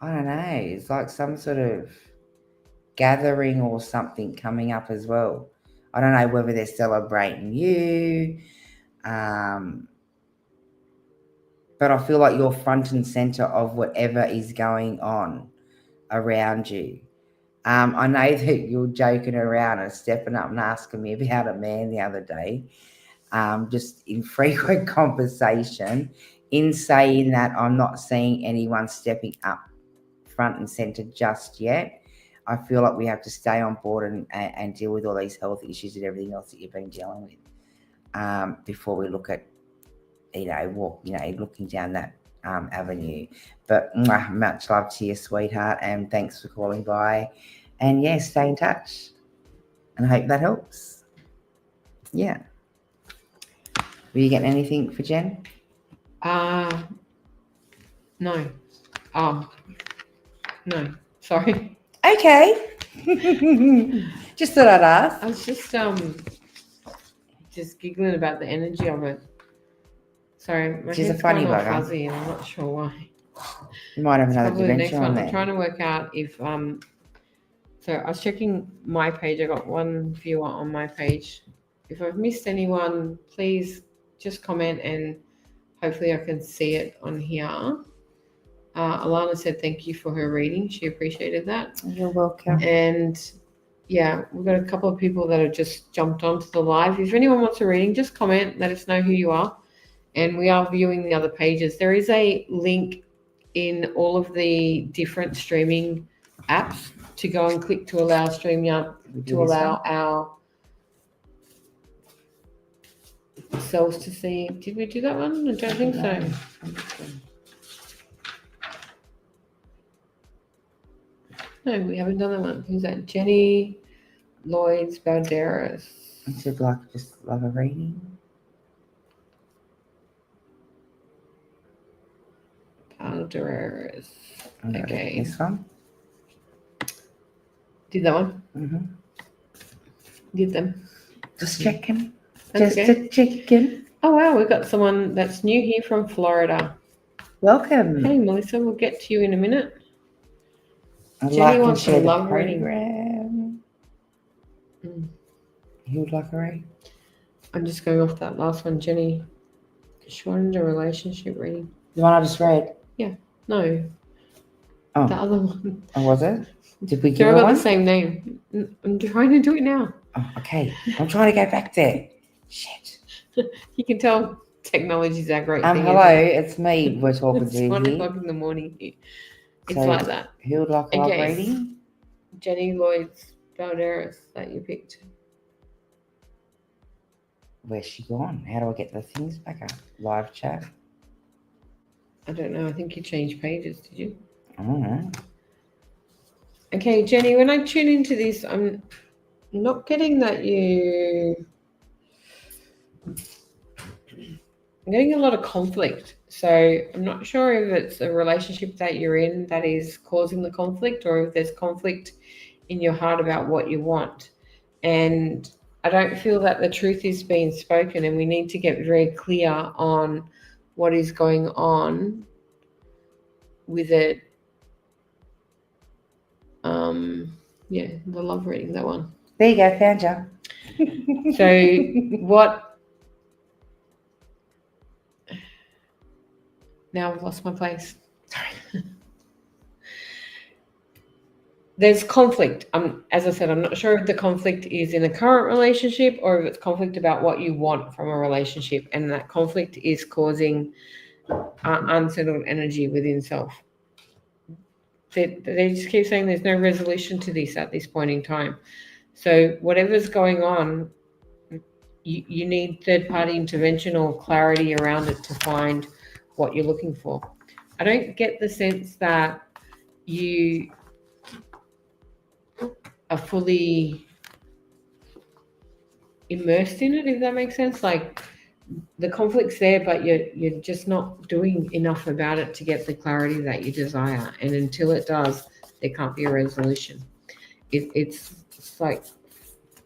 I don't know, it's like some sort of gathering or something coming up as well. I don't know whether they're celebrating you, but I feel like you're front and center of whatever is going on around you. I know that you're joking around and stepping up and asking me about a man the other day, just in frequent conversation. In saying that, I'm not seeing anyone stepping up front and center just yet. I feel like we have to stay on board and deal with all these health issues and everything else that you've been dealing with before we look at, looking down that avenue. But much love to you, sweetheart, and thanks for calling by. And yeah, stay in touch, and I hope that helps. Yeah. Were you getting anything for Jen? No. No. Sorry. Okay. Just thought I'd ask. I was just giggling about the energy of it. Sorry, my She's a head's funny gone all bugger. fuzzy and I'm not sure why. You might have another Probably the next dementia one. on I'm there. trying to work out if so I was checking my page. I got one viewer on my page. If I've missed anyone, please just comment and hopefully I can see it on here. Alana said thank you for her reading. She appreciated that. You're welcome. And yeah, we've got a couple of people that have just jumped onto the live. If anyone wants a reading, just comment, let us know who you are. And we are viewing the other pages. There is a link in all of the different streaming apps to go and click to allow StreamYard to allow our selves to see. Did we do that one? I don't think so. No, we haven't done that one. Who's that? Jenny Lloyd's Balderas. I should just love a reading. Balderas. Okay. This one. Did that one? Mm-hmm. Did them. Just checking. That's Just okay. checking. Oh wow, we've got someone that's new here from Florida. Welcome. Hey Melissa, we'll get to you in a minute. I'd Jenny like and wants share a the love reading. program. Who would like a read? I'm just going off that last one, Jenny. She wanted a relationship reading. The one I just read? No. Oh. The other one. Oh, was it? Did we So give I her got one? the same name. I'm trying to do it now. Oh, okay. I'm trying to go back there. Shit. You can tell technology's our great thing. Hello, it's me we're talking It's to 1 here. o'clock in the morning. It's So, like that. Who would like a love Okay. reading? Jenny Lloyd's Balderas that you picked. Where's she gone? How do I get the things back up? Live chat? I don't know. I think you changed pages, did you? I don't know. Okay, Jenny, when I tune into this, I'm not getting that you... I'm getting a lot of conflict. So I'm not sure if it's a relationship that you're in that is causing the conflict or if there's conflict in your heart about what you want. And I don't feel that the truth is being spoken and we need to get very clear on what is going on with it. The love reading, that one. There you go, found you. So what? Now I've lost my place. Sorry. There's conflict. As I said, I'm not sure if the conflict is in a current relationship or if it's conflict about what you want from a relationship, and that conflict is causing unsettled energy within self. They just keep saying there's no resolution to this at this point in time. So whatever's going on, you need third-party intervention or clarity around it to find what you're looking for. I don't get the sense that you are fully immersed in it, if that makes sense. Like the conflict's there, but you're just not doing enough about it to get the clarity that you desire. And until it does, there can't be a resolution. It's like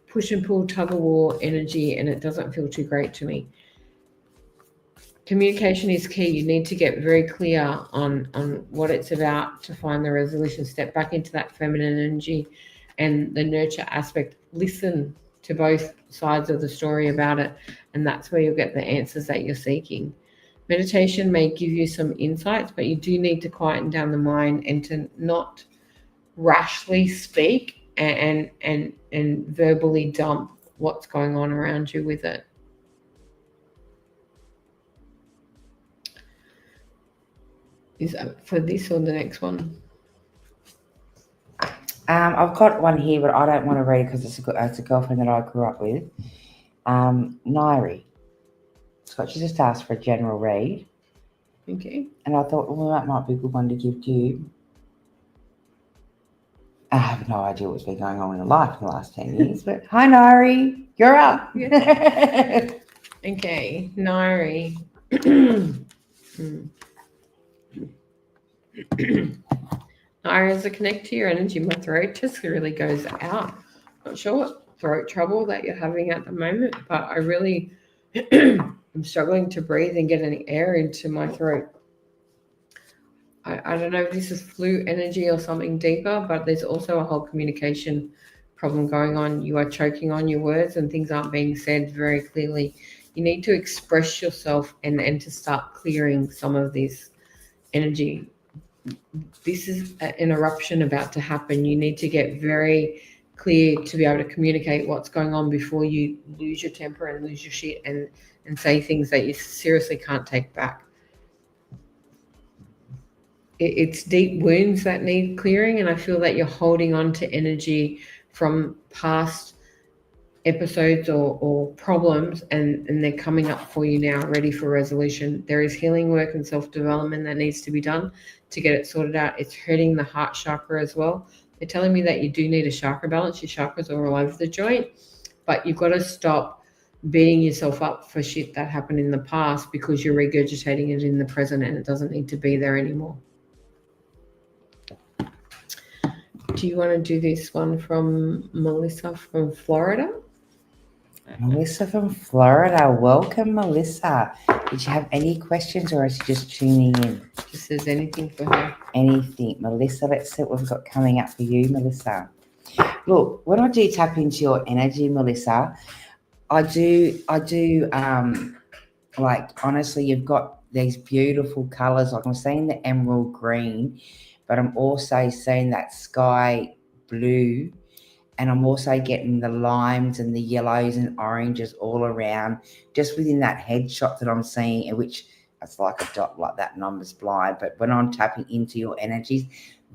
push and pull, tug of war energy, and it doesn't feel too great to me. Communication is key. You need to get very clear on what it's about to find the resolution. Step back into that feminine energy and the nurture aspect. Listen to both sides of the story about it, and that's where you'll get the answers that you're seeking. Meditation may give you some insights, but you do need to quieten down the mind and to not rashly speak and verbally dump what's going on around you with it. Is that for this or the next one? I've got one here, but I don't want to read it because it's a girlfriend that I grew up with. Nairi. Scott, she just asked for a general read. Okay. And I thought, well, that might be a good one to give to you. I have no idea what's been going on in her life in the last 10 years, but hi, Nairi. You're up. Okay, Nairi. Hi, as I connect to your energy, my throat just really goes out. Not sure what throat trouble that you're having at the moment, but I really am struggling to breathe and get any air into my throat. I don't know if this is flu energy or something deeper, but there's also a whole communication problem going on. You are choking on your words and things aren't being said very clearly. You need to express yourself and to start clearing some of this energy. This is an eruption about to happen. You need to get very clear to be able to communicate what's going on before you lose your temper and lose your shit and say things that you seriously can't take back. It's deep wounds that need clearing, and I feel that you're holding on to energy from past episodes or problems, and they're coming up for you now, ready for resolution. There is healing work and self-development that needs to be done to get it sorted out. It's hurting the heart chakra as well. They're telling me that you do need a chakra balance. Your chakras are all over the joint, but you've got to stop beating yourself up for shit that happened in the past because you're regurgitating it in the present and it doesn't need to be there anymore. Do you want to do this one from Melissa from Florida? Melissa from Florida. Welcome, Melissa. Did you have any questions or is she just tuning in? Just says anything for her. Anything. Melissa, let's see what we've got coming up for you, Melissa. Look, when I do tap into your energy, Melissa, I do, like, honestly, you've got these beautiful colors. Like I'm seeing the emerald green, but I'm also seeing that sky blue, and I'm also getting the limes and the yellows and oranges all around, just within that headshot that I'm seeing, which it's like a dot like that, and I'm just blind. But when I'm tapping into your energies,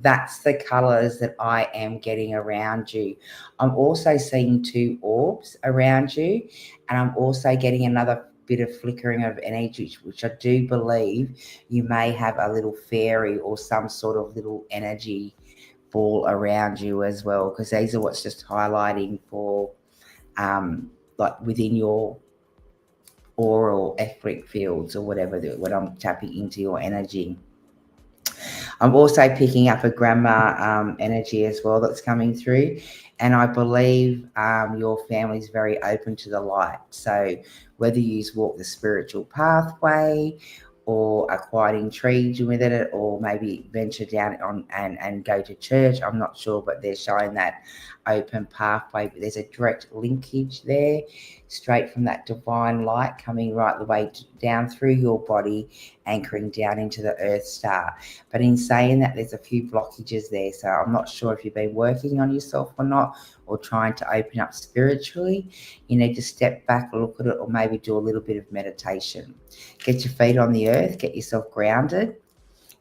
that's the colors that I am getting around you. I'm also seeing 2 orbs around you, and I'm also getting another bit of flickering of energy, which I do believe you may have a little fairy or some sort of little energy ball around you as well, because these are what's just highlighting for like within your oral etheric fields or whatever, when I'm tapping into your energy. I'm also picking up a grandma energy as well that's coming through, and I believe your family's very open to the light. So whether you walk the spiritual pathway or are quite intrigued with it, or maybe venture down on and go to church, I'm not sure, but they're showing that open pathway. But there's a direct linkage there, straight from that divine light coming right the way down through your body, anchoring down into the earth star. But in saying that, there's a few blockages there, so I'm not sure if you've been working on yourself or not, or trying to open up spiritually. You need to step back, look at it, or maybe do a little bit of meditation. Get your feet on the earth, get yourself grounded.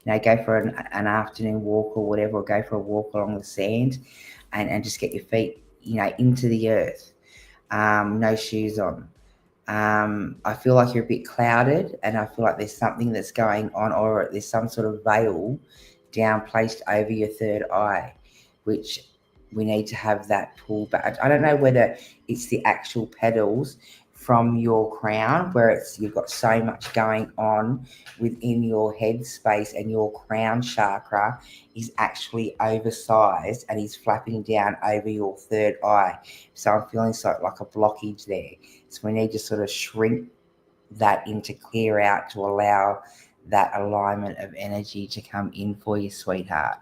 Go for an afternoon walk or whatever, or go for a walk along the sand, and just get your feet, into the earth. No shoes on. I feel like you're a bit clouded, and I feel like there's something that's going on, or there's some sort of veil down placed over your third eye, which we need to have that pulled back. I don't know whether it's the actual petals from your crown, where you've got so much going on within your head space, and your crown chakra is actually oversized and is flapping down over your third eye. So I'm feeling like a blockage there. So we need to sort of shrink that in to clear out, to allow that alignment of energy to come in for you, sweetheart.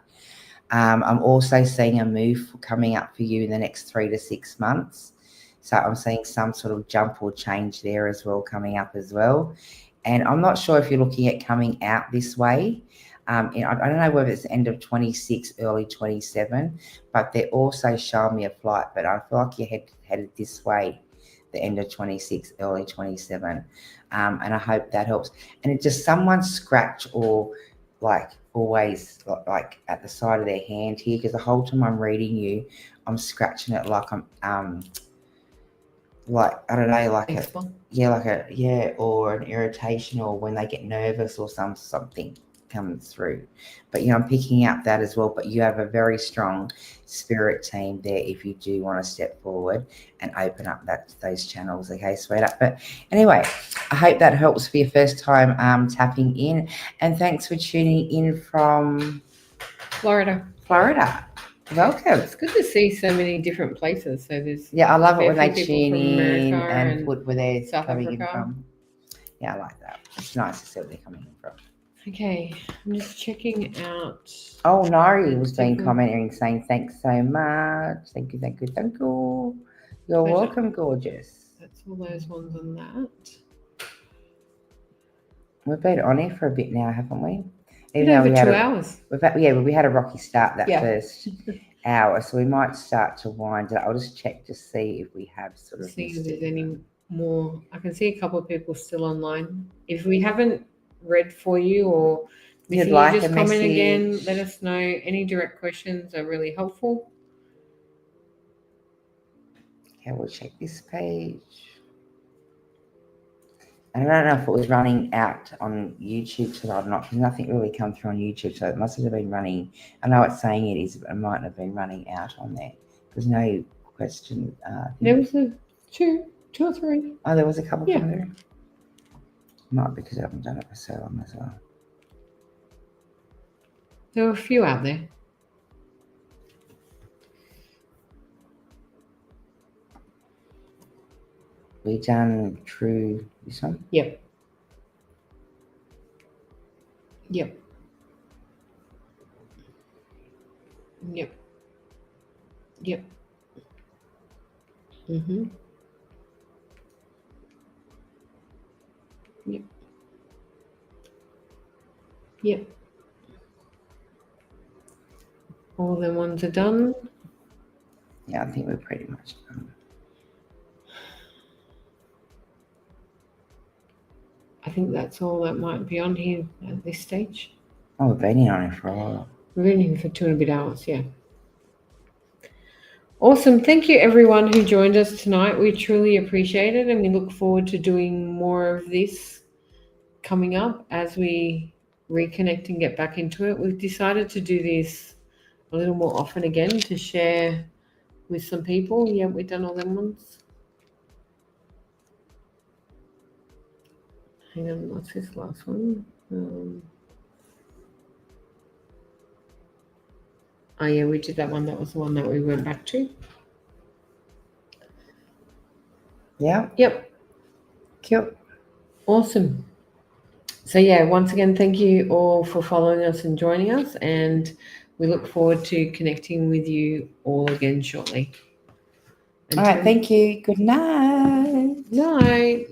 I'm also seeing a move coming up for you in the next 3 to 6 months. So I'm seeing some sort of jump or change there as well coming up as well. And I'm not sure if you're looking at coming out this way. I don't know whether it's the end of 26, early 27, but they're also showing me a flight. But I feel like you're headed this way, the end of 26, early 27. And I hope that helps. And it's just someone scratch, or like always like at the side of their hand here, because the whole time I'm reading you, I'm scratching it like I'm like, I don't know, or an irritation, or when they get nervous, or something comes through. But I'm picking up that as well. But you have a very strong spirit team there if you do want to step forward and open up those channels. Okay, sweetheart. But anyway, I hope that helps for your first time tapping in, and thanks for tuning in from Florida. Florida. Welcome. It's good to see so many different places. So there's Yeah, I love it when fair they few people tune from in America and put where they're South coming in Africa. from. Yeah, I like that. It's nice to see where they're coming in from. Okay, I'm just checking out. Oh, Nari was been Different- commenting saying thanks so much. Thank you, thank you, thank you. You're Pleasure. welcome, gorgeous. That's all those ones on that. We've been on here for a bit now, haven't we? Been over 2 hours. We had a rocky start that Yeah. first hour, so we might start to wind it. I'll just check to see if we have sort of See if missed there's it. any more. I can see a couple of people still online. If we haven't read for you or You'd missing like you, just a comment again. message. Let us know. Any direct questions are really helpful. Okay, we'll check this page. I don't know if it was running out on YouTube today or not, because nothing really come through on YouTube, so it must have been running. I know it's saying it is, but it might have been running out on there. There's no question. There was a two or three. Oh, there was a couple Yeah. coming through. Might be because I haven't done it for so long as well. There were a few out there. We done True this one? Yep. Yep. Yep. Yep. Mm-hmm. Yep. Yep. All the ones are done. Yeah, I think we're pretty much done. I think that's all that might be on here at this stage. Oh, we've been in on it for a while. We've been here for 2 and a bit hours, yeah. Awesome. Thank you, everyone who joined us tonight. We truly appreciate it, and we look forward to doing more of this coming up as we reconnect and get back into it. We've decided to do this a little more often again to share with some people. Yeah, we've done all them ones. Hang on, what's this last one? Oh yeah, we did that one. That was the one that we went back to. Yeah. Yep. Cute. Awesome. So yeah, once again, thank you all for following us and joining us, and we look forward to connecting with you all again shortly. All right. Thank you. Good night. Night.